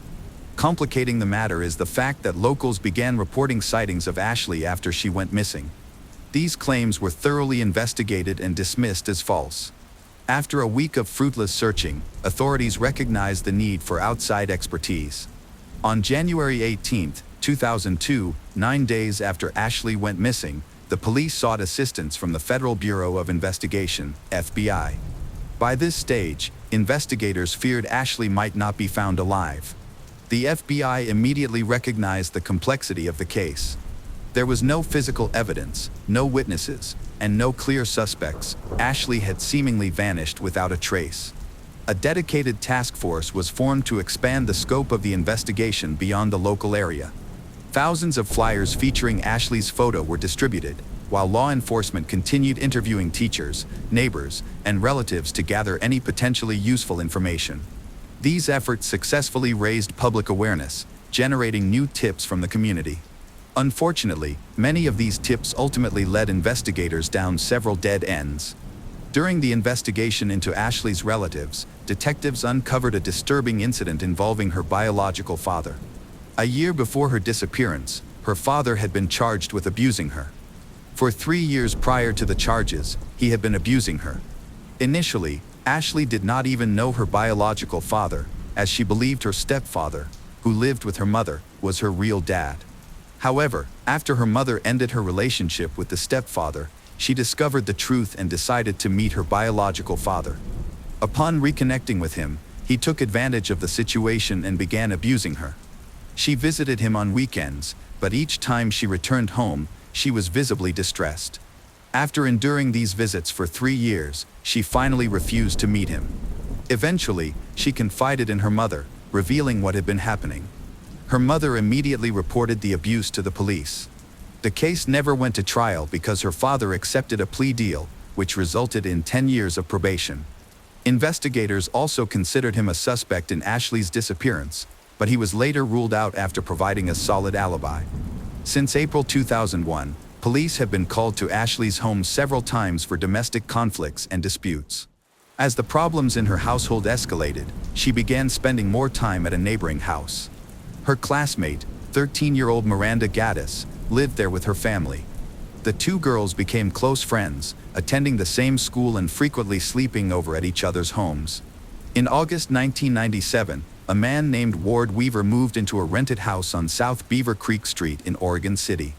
Complicating the matter is the fact that locals began reporting sightings of Ashley after she went missing. These claims were thoroughly investigated and dismissed as false. After a week of fruitless searching, authorities recognized the need for outside expertise. On January 18, 2002, 9 days after Ashley went missing, the police sought assistance from the Federal Bureau of Investigation, FBI. By this stage, investigators feared Ashley might not be found alive. The FBI immediately recognized the complexity of the case. There was no physical evidence, no witnesses, and no clear suspects. Ashley had seemingly vanished without a trace. A dedicated task force was formed to expand the scope of the investigation beyond the local area. Thousands of flyers featuring Ashley's photo were distributed, while law enforcement continued interviewing teachers, neighbors, and relatives to gather any potentially useful information. These efforts successfully raised public awareness, generating new tips from the community. Unfortunately, many of these tips ultimately led investigators down several dead ends. During the investigation into Ashley's relatives, detectives uncovered a disturbing incident involving her biological father. A year before her disappearance, her father had been charged with abusing her. For 3 years prior to the charges, he had been abusing her. Initially, Ashley did not even know her biological father, as she believed her stepfather, who lived with her mother, was her real dad. However, after her mother ended her relationship with the stepfather, she discovered the truth and decided to meet her biological father. Upon reconnecting with him, he took advantage of the situation and began abusing her. She visited him on weekends, but each time she returned home, she was visibly distressed. After enduring these visits for 3 years, she finally refused to meet him. Eventually, she confided in her mother, revealing what had been happening. Her mother immediately reported the abuse to the police. The case never went to trial because her father accepted a plea deal, which resulted in 10 years of probation. Investigators also considered him a suspect in Ashley's disappearance, but he was later ruled out after providing a solid alibi. Since April 2001, police have been called to Ashley's home several times for domestic conflicts and disputes. As the problems in her household escalated, she began spending more time at a neighboring house. Her classmate, 13-year-old Miranda Gaddis, lived there with her family. The two girls became close friends, attending the same school and frequently sleeping over at each other's homes. In August 1997, a man named Ward Weaver moved into a rented house on South Beaver Creek Street in Oregon City.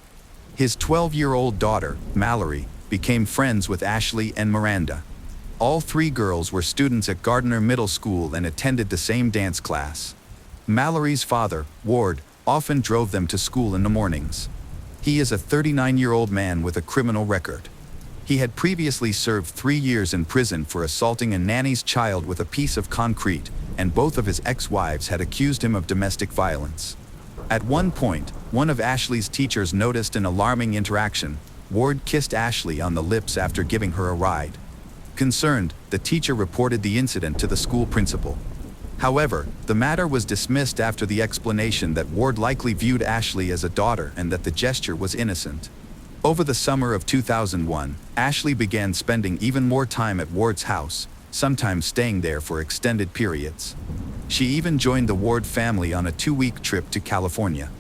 His 12-year-old daughter, Mallory, became friends with Ashley and Miranda. All three girls were students at Gardner Middle School and attended the same dance class. Mallory's father, Ward, often drove them to school in the mornings. He is a 39-year-old man with a criminal record. He had previously served 3 years in prison for assaulting a nanny's child with a piece of concrete, and both of his ex-wives had accused him of domestic violence. At one point, one of Ashley's teachers noticed an alarming interaction. Ward kissed Ashley on the lips after giving her a ride. Concerned, the teacher reported the incident to the school principal. However, the matter was dismissed after the explanation that Ward likely viewed Ashley as a daughter and that the gesture was innocent. Over the summer of 2001, Ashley began spending even more time at Ward's house, sometimes staying there for extended periods. She even joined the Ward family on a 2-week trip to California.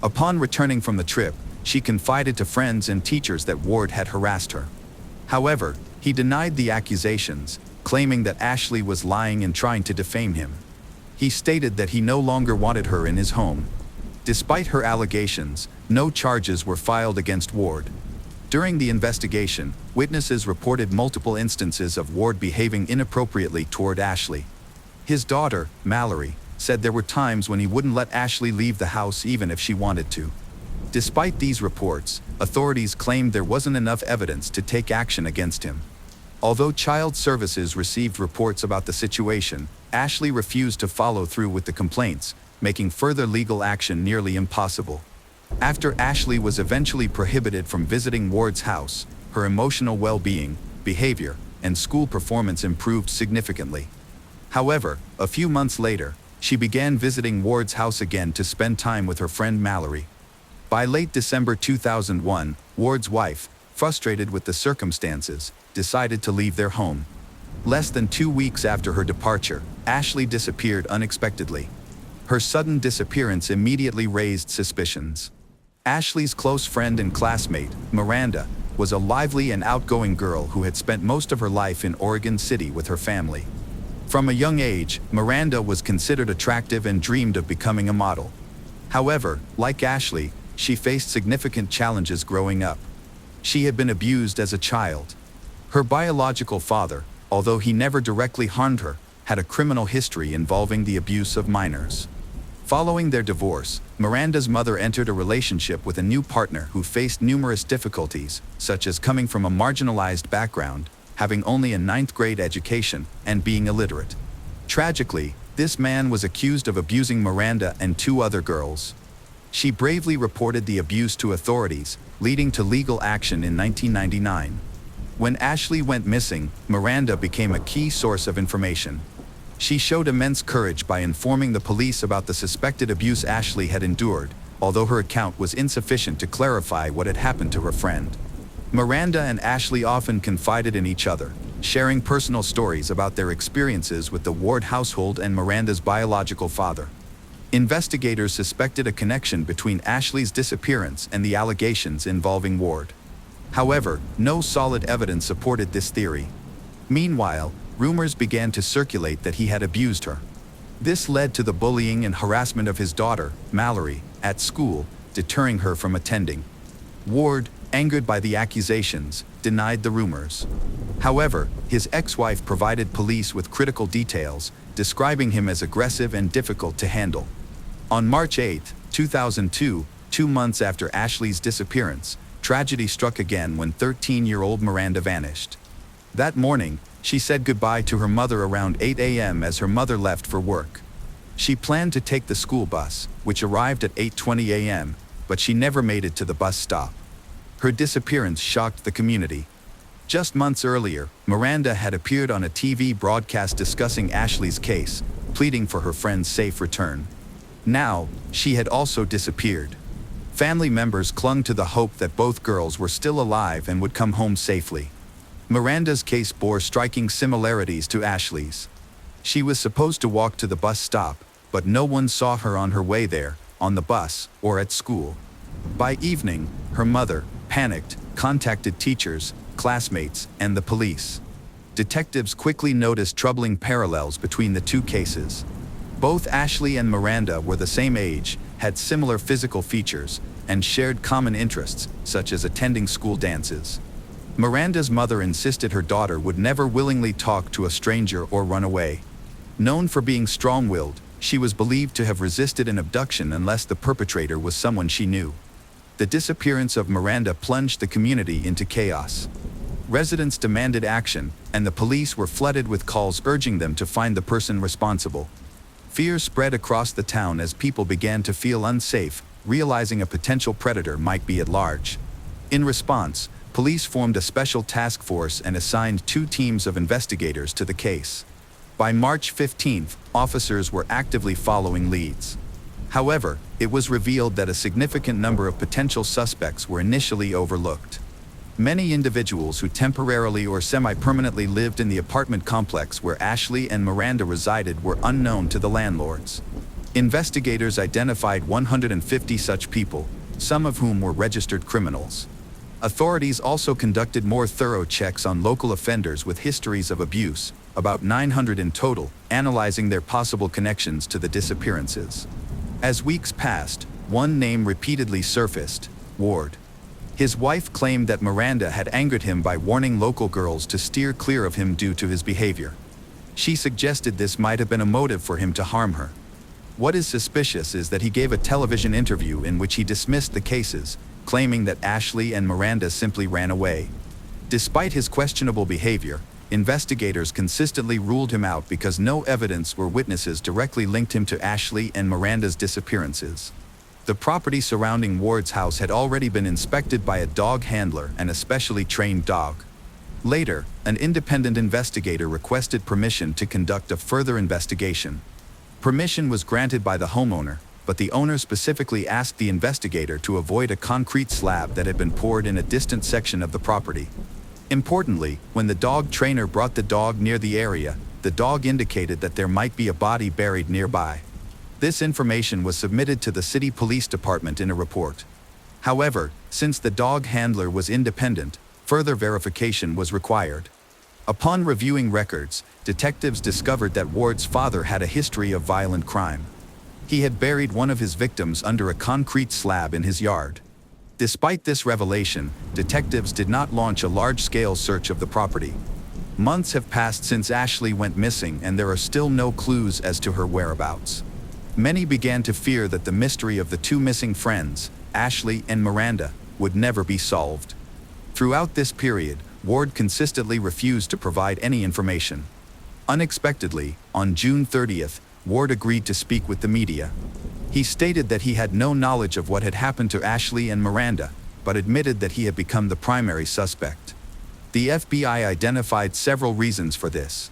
Upon returning from the trip, she confided to friends and teachers that Ward had harassed her. However, he denied the accusations, claiming that Ashley was lying and trying to defame him. He stated that he no longer wanted her in his home. Despite her allegations, no charges were filed against Ward. During the investigation, witnesses reported multiple instances of Ward behaving inappropriately toward Ashley. His daughter, Mallory, said there were times when he wouldn't let Ashley leave the house even if she wanted to. Despite these reports, authorities claimed there wasn't enough evidence to take action against him. Although Child Services received reports about the situation, Ashley refused to follow through with the complaints, making further legal action nearly impossible. After Ashley was eventually prohibited from visiting Ward's house, her emotional well-being, behavior, and school performance improved significantly. However, a few months later, she began visiting Ward's house again to spend time with her friend Mallory. By late December 2001, Ward's wife, frustrated with the circumstances, decided to leave their home. Less than 2 weeks after her departure, Ashley disappeared unexpectedly. Her sudden disappearance immediately raised suspicions. Ashley's close friend and classmate, Miranda, was a lively and outgoing girl who had spent most of her life in Oregon City with her family. From a young age, Miranda was considered attractive and dreamed of becoming a model. However, like Ashley, she faced significant challenges growing up. She had been abused as a child. Her biological father, although he never directly harmed her, had a criminal history involving the abuse of minors. Following their divorce, Miranda's mother entered a relationship with a new partner who faced numerous difficulties, such as coming from a marginalized background, having only a 9th grade education, and being illiterate. Tragically, this man was accused of abusing Miranda and 2 other girls. She bravely reported the abuse to authorities, leading to legal action in 1999. When Ashley went missing, Miranda became a key source of information. She showed immense courage by informing the police about the suspected abuse Ashley had endured, although her account was insufficient to clarify what had happened to her friend. Miranda and Ashley often confided in each other, sharing personal stories about their experiences with the Ward household and Miranda's biological father. Investigators suspected a connection between Ashley's disappearance and the allegations involving Ward. However, no solid evidence supported this theory. Meanwhile, rumors began to circulate that he had abused her. This led to the bullying and harassment of his daughter, Mallory, at school, deterring her from attending. Ward, angered by the accusations, denied the rumors. However, his ex-wife provided police with critical details, describing him as aggressive and difficult to handle. On March 8, 2002, 2 months after Ashley's disappearance, tragedy struck again when 13-year-old Miranda vanished. That morning, she said goodbye to her mother around 8 a.m. as her mother left for work. She planned to take the school bus, which arrived at 8:20 a.m., but she never made it to the bus stop. Her disappearance shocked the community. Just months earlier, Miranda had appeared on a TV broadcast discussing Ashley's case, pleading for her friend's safe return. Now, she had also disappeared. Family members clung to the hope that both girls were still alive and would come home safely. Miranda's case bore striking similarities to Ashley's. She was supposed to walk to the bus stop, but no one saw her on her way there, on the bus, or at school. By evening, her mother, panicked, contacted teachers, classmates, and the police. Detectives quickly noticed troubling parallels between the two cases. Both Ashley and Miranda were the same age, had similar physical features, and shared common interests, such as attending school dances. Miranda's mother insisted her daughter would never willingly talk to a stranger or run away. Known for being strong-willed, she was believed to have resisted an abduction unless the perpetrator was someone she knew. The disappearance of Miranda plunged the community into chaos. Residents demanded action, and the police were flooded with calls urging them to find the person responsible. Fear spread across the town as people began to feel unsafe, realizing a potential predator might be at large. In response, police formed a special task force and assigned 2 teams of investigators to the case. By March 15th, officers were actively following leads. However, it was revealed that a significant number of potential suspects were initially overlooked. Many individuals who temporarily or semi-permanently lived in the apartment complex where Ashley and Miranda resided were unknown to the landlords. Investigators identified 150 such people, some of whom were registered criminals. Authorities also conducted more thorough checks on local offenders with histories of abuse, about 900 in total, analyzing their possible connections to the disappearances. As weeks passed, one name repeatedly surfaced: Ward. His wife claimed that Miranda had angered him by warning local girls to steer clear of him due to his behavior. She suggested this might have been a motive for him to harm her. What is suspicious is that he gave a television interview in which he dismissed the cases, claiming that Ashley and Miranda simply ran away. Despite his questionable behavior, investigators consistently ruled him out because no evidence or witnesses directly linked him to Ashley and Miranda's disappearances. The property surrounding Ward's house had already been inspected by a dog handler and a specially trained dog. Later, an independent investigator requested permission to conduct a further investigation. Permission was granted by the homeowner, but the owner specifically asked the investigator to avoid a concrete slab that had been poured in a distant section of the property. Importantly, when the dog trainer brought the dog near the area, the dog indicated that there might be a body buried nearby. This information was submitted to the city police department in a report. However, since the dog handler was independent, further verification was required. Upon reviewing records, detectives discovered that Ward's father had a history of violent crime. He had buried one of his victims under a concrete slab in his yard. Despite this revelation, detectives did not launch a large-scale search of the property. Months have passed since Ashley went missing, and there are still no clues as to her whereabouts. Many began to fear that the mystery of the 2 missing friends, Ashley and Miranda, would never be solved. Throughout this period, Ward consistently refused to provide any information. Unexpectedly, on June 30th, Ward agreed to speak with the media. He stated that he had no knowledge of what had happened to Ashley and Miranda, but admitted that he had become the primary suspect. The FBI identified several reasons for this.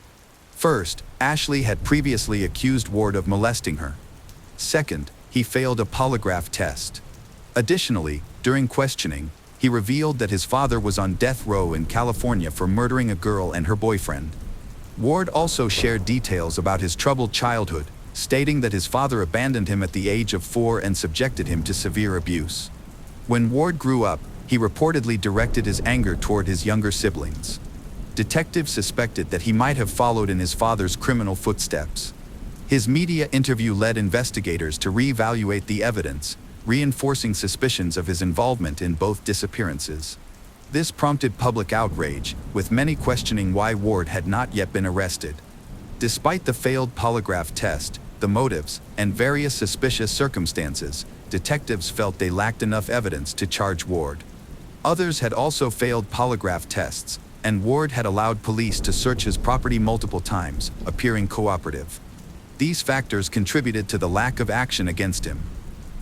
First, Ashley had previously accused Ward of molesting her. Second, he failed a polygraph test. Additionally, during questioning, he revealed that his father was on death row in California for murdering a girl and her boyfriend. Ward also shared details about his troubled childhood, stating that his father abandoned him at the age of 4 and subjected him to severe abuse. When Ward grew up, he reportedly directed his anger toward his younger siblings. Detectives suspected that he might have followed in his father's criminal footsteps. His media interview led investigators to reevaluate the evidence, reinforcing suspicions of his involvement in both disappearances. This prompted public outrage, with many questioning why Ward had not yet been arrested. Despite the failed polygraph test, the motives, and various suspicious circumstances, detectives felt they lacked enough evidence to charge Ward. Others had also failed polygraph tests, and Ward had allowed police to search his property multiple times, appearing cooperative. These factors contributed to the lack of action against him.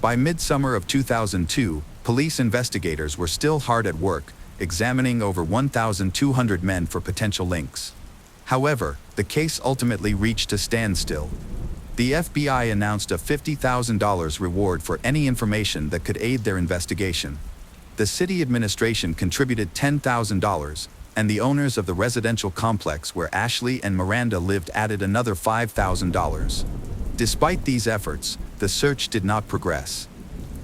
By midsummer of 2002, police investigators were still hard at work, examining over 1,200 men for potential links. However, the case ultimately reached a standstill. The FBI announced a $50,000 reward for any information that could aid their investigation. The city administration contributed $10,000, and the owners of the residential complex where Ashley and Miranda lived added another $5,000. Despite these efforts, the search did not progress.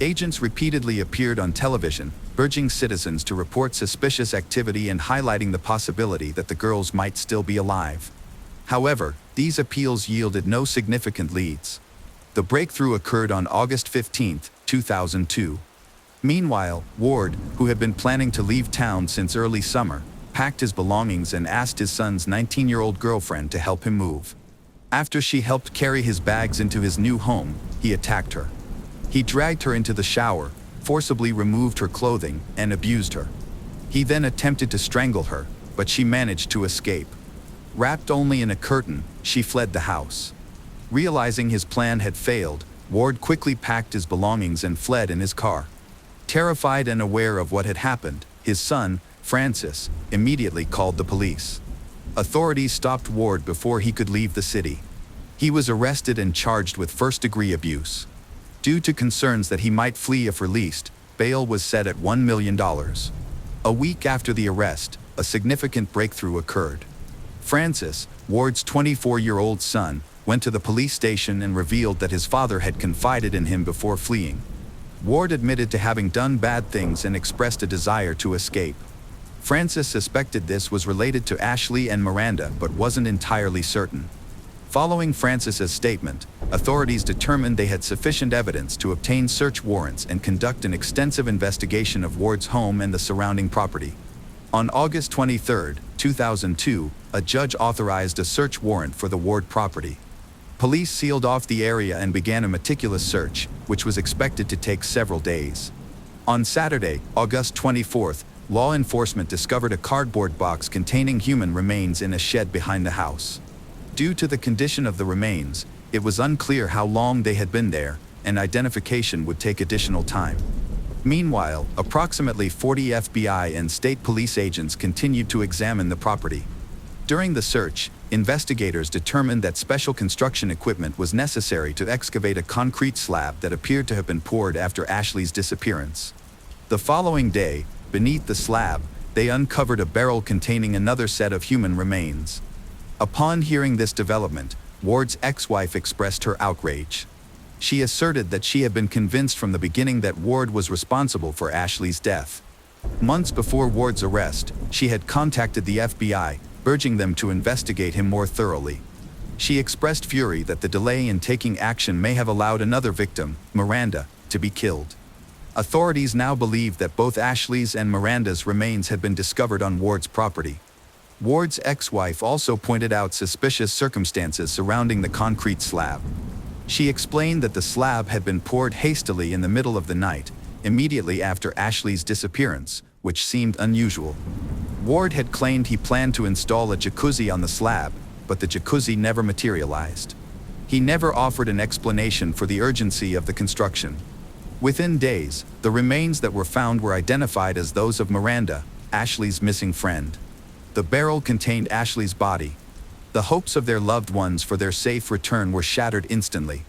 Agents repeatedly appeared on television, urging citizens to report suspicious activity and highlighting the possibility that the girls might still be alive. However, these appeals yielded no significant leads. The breakthrough occurred on August 15, 2002. Meanwhile, Ward, who had been planning to leave town since early summer, packed his belongings and asked his son's 19-year-old girlfriend to help him move. After she helped carry his bags into his new home, he attacked her. He dragged her into the shower, forcibly removed her clothing, and abused her. He then attempted to strangle her, but she managed to escape. Wrapped only in a curtain, she fled the house. Realizing his plan had failed, Ward quickly packed his belongings and fled in his car. Terrified and aware of what had happened, his son, Francis, immediately called the police. Authorities stopped Ward before he could leave the city. He was arrested and charged with first-degree abuse. Due to concerns that he might flee if released, bail was set at $1 million. A week after the arrest, a significant breakthrough occurred. Francis, Ward's 24-year-old son, went to the police station and revealed that his father had confided in him before fleeing. Ward admitted to having done bad things and expressed a desire to escape. Francis suspected this was related to Ashley and Miranda but wasn't entirely certain. Following Francis's statement, authorities determined they had sufficient evidence to obtain search warrants and conduct an extensive investigation of Ward's home and the surrounding property. On August 23, 2002, a judge authorized a search warrant for the Ward property. Police sealed off the area and began a meticulous search, which was expected to take several days. On Saturday, August 24, law enforcement discovered a cardboard box containing human remains in a shed behind the house. Due to the condition of the remains, it was unclear how long they had been there, and identification would take additional time. Meanwhile, approximately 40 FBI and state police agents continued to examine the property. During the search, investigators determined that special construction equipment was necessary to excavate a concrete slab that appeared to have been poured after Ashley's disappearance. The following day, beneath the slab, they uncovered a barrel containing another set of human remains. Upon hearing this development, Ward's ex-wife expressed her outrage. She asserted that she had been convinced from the beginning that Ward was responsible for Ashley's death. Months before Ward's arrest, she had contacted the FBI, urging them to investigate him more thoroughly. She expressed fury that the delay in taking action may have allowed another victim, Miranda, to be killed. Authorities now believe that both Ashley's and Miranda's remains had been discovered on Ward's property. Ward's ex-wife also pointed out suspicious circumstances surrounding the concrete slab. She explained that the slab had been poured hastily in the middle of the night, immediately after Ashley's disappearance, which seemed unusual. Ward had claimed he planned to install a jacuzzi on the slab, but the jacuzzi never materialized. He never offered an explanation for the urgency of the construction. Within days, the remains that were found were identified as those of Miranda, Ashley's missing friend. The barrel contained Ashley's body. The hopes of their loved ones for their safe return were shattered instantly.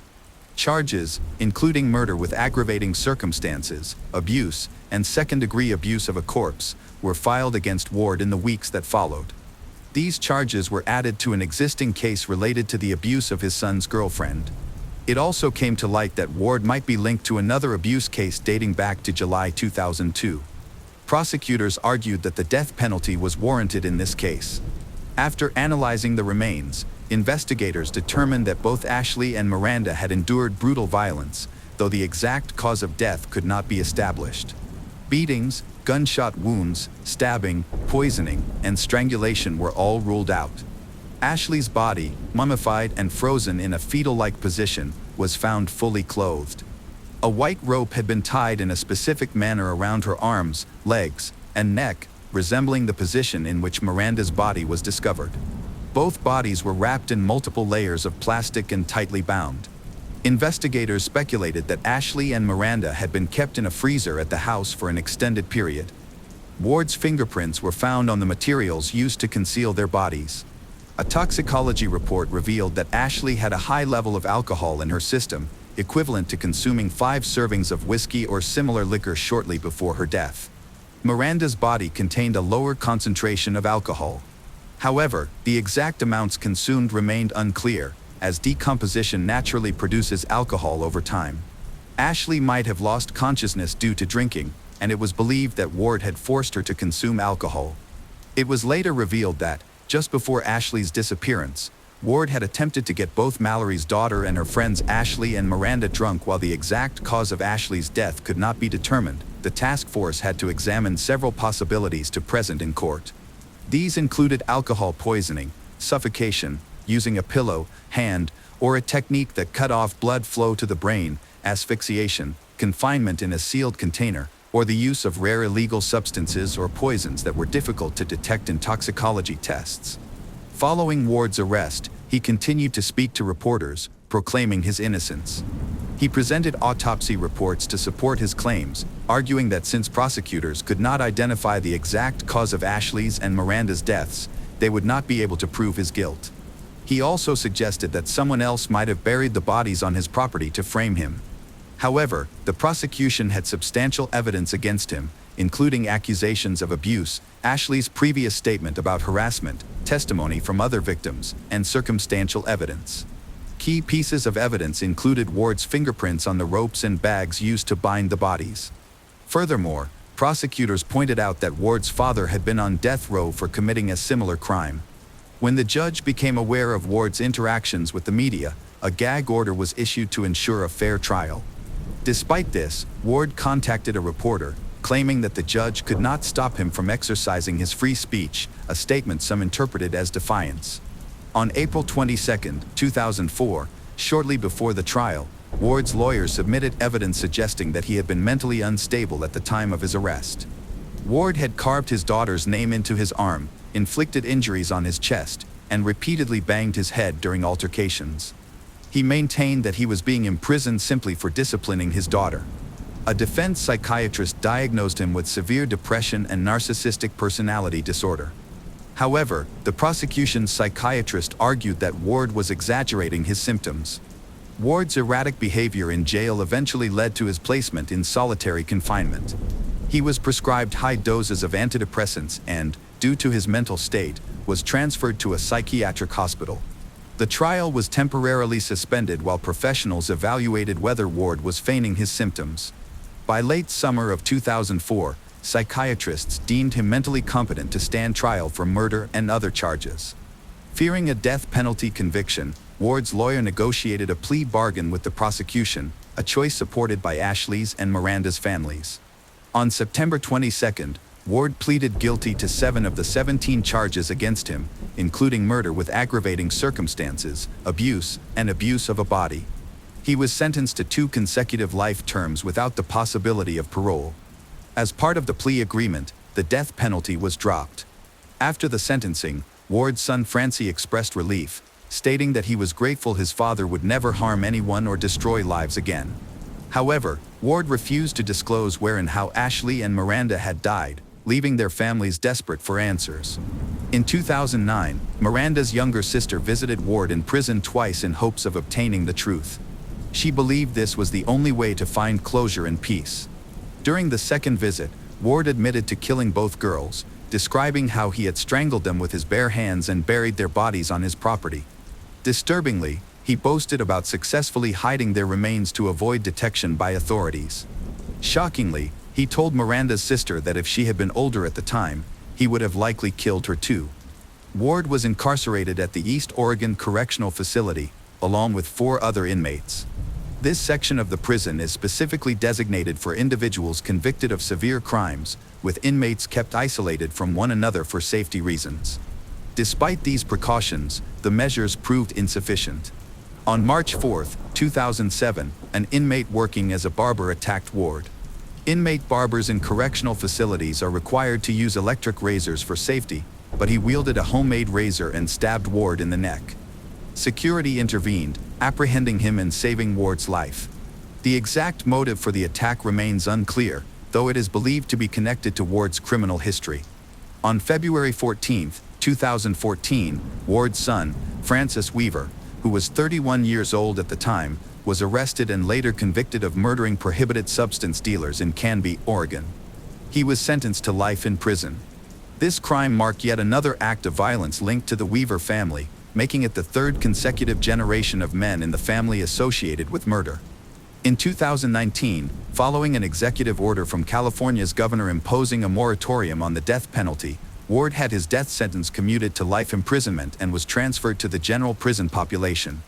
Charges, including murder with aggravating circumstances, abuse, and second-degree abuse of a corpse, were filed against Ward in the weeks that followed. These charges were added to an existing case related to the abuse of his son's girlfriend. It also came to light that Ward might be linked to another abuse case dating back to July 2002. Prosecutors argued that the death penalty was warranted in this case. After analyzing the remains, investigators determined that both Ashley and Miranda had endured brutal violence, though the exact cause of death could not be established. Beatings, gunshot wounds, stabbing, poisoning, and strangulation were all ruled out. Ashley's body, mummified and frozen in a fetal-like position, was found fully clothed. A white rope had been tied in a specific manner around her arms, legs, and neck, resembling the position in which Miranda's body was discovered. Both bodies were wrapped in multiple layers of plastic and tightly bound. Investigators speculated that Ashley and Miranda had been kept in a freezer at the house for an extended period. Ward's fingerprints were found on the materials used to conceal their bodies. A toxicology report revealed that Ashley had a high level of alcohol in her system, equivalent to consuming 5 servings of whiskey or similar liquor shortly before her death. Miranda's body contained a lower concentration of alcohol. However, the exact amounts consumed remained unclear, as decomposition naturally produces alcohol over time. Ashley might have lost consciousness due to drinking, and it was believed that Ward had forced her to consume alcohol. It was later revealed that, just before Ashley's disappearance, Ward had attempted to get both Mallory's daughter and her friends Ashley and Miranda drunk. While the exact cause of Ashley's death could not be determined, the task force had to examine several possibilities to present in court. These included alcohol poisoning, suffocation, using a pillow, hand, or a technique that cut off blood flow to the brain, asphyxiation, confinement in a sealed container, or the use of rare illegal substances or poisons that were difficult to detect in toxicology tests. Following Ward's arrest, he continued to speak to reporters, proclaiming his innocence. He presented autopsy reports to support his claims, arguing that since prosecutors could not identify the exact cause of Ashley's and Miranda's deaths, they would not be able to prove his guilt. He also suggested that someone else might have buried the bodies on his property to frame him. However, the prosecution had substantial evidence against him, including accusations of abuse, Ashley's previous statement about harassment, testimony from other victims, and circumstantial evidence. Key pieces of evidence included Ward's fingerprints on the ropes and bags used to bind the bodies. Furthermore, prosecutors pointed out that Ward's father had been on death row for committing a similar crime. When the judge became aware of Ward's interactions with the media, a gag order was issued to ensure a fair trial. Despite this, Ward contacted a reporter, claiming that the judge could not stop him from exercising his free speech, a statement some interpreted as defiance. On April 22, 2004, shortly before the trial, Ward's lawyer submitted evidence suggesting that he had been mentally unstable at the time of his arrest. Ward had carved his daughter's name into his arm, inflicted injuries on his chest, and repeatedly banged his head during altercations. He maintained that he was being imprisoned simply for disciplining his daughter. A defense psychiatrist diagnosed him with severe depression and narcissistic personality disorder. However, the prosecution's psychiatrist argued that Ward was exaggerating his symptoms. Ward's erratic behavior in jail eventually led to his placement in solitary confinement. He was prescribed high doses of antidepressants and, due to his mental state, was transferred to a psychiatric hospital. The trial was temporarily suspended while professionals evaluated whether Ward was feigning his symptoms. By late summer of 2004, psychiatrists deemed him mentally competent to stand trial for murder and other charges. Fearing a death penalty conviction, Ward's lawyer negotiated a plea bargain with the prosecution, a choice supported by Ashley's and Miranda's families. On September 22, Ward pleaded guilty to 7 of the 17 charges against him, including murder with aggravating circumstances, abuse, and abuse of a body. He was sentenced to 2 consecutive life terms without the possibility of parole. As part of the plea agreement, the death penalty was dropped. After the sentencing, Ward's son Francie expressed relief, stating that he was grateful his father would never harm anyone or destroy lives again. However, Ward refused to disclose where and how Ashley and Miranda had died, leaving their families desperate for answers. In 2009, Miranda's younger sister visited Ward in prison twice in hopes of obtaining the truth. She believed this was the only way to find closure and peace. During the second visit, Ward admitted to killing both girls, describing how he had strangled them with his bare hands and buried their bodies on his property. Disturbingly, he boasted about successfully hiding their remains to avoid detection by authorities. Shockingly, he told Miranda's sister that if she had been older at the time, he would have likely killed her too. Ward was incarcerated at the East Oregon Correctional Facility, along with 4 other inmates. This section of the prison is specifically designated for individuals convicted of severe crimes, with inmates kept isolated from one another for safety reasons. Despite these precautions, the measures proved insufficient. On March 4, 2007, an inmate working as a barber attacked Ward. Inmate barbers in correctional facilities are required to use electric razors for safety, but he wielded a homemade razor and stabbed Ward in the neck. Security intervened, apprehending him and saving Ward's life. The exact motive for the attack remains unclear, though it is believed to be connected to Ward's criminal history. On February 14, 2014, Ward's son, Francis Weaver, who was 31 years old at the time, was arrested and later convicted of murdering prohibited substance dealers in Canby, Oregon. He was sentenced to life in prison. This crime marked yet another act of violence linked to the Weaver family, making it the 3rd consecutive generation of men in the family associated with murder. In 2019, following an executive order from California's governor imposing a moratorium on the death penalty, Ward had his death sentence commuted to life imprisonment and was transferred to the general prison population.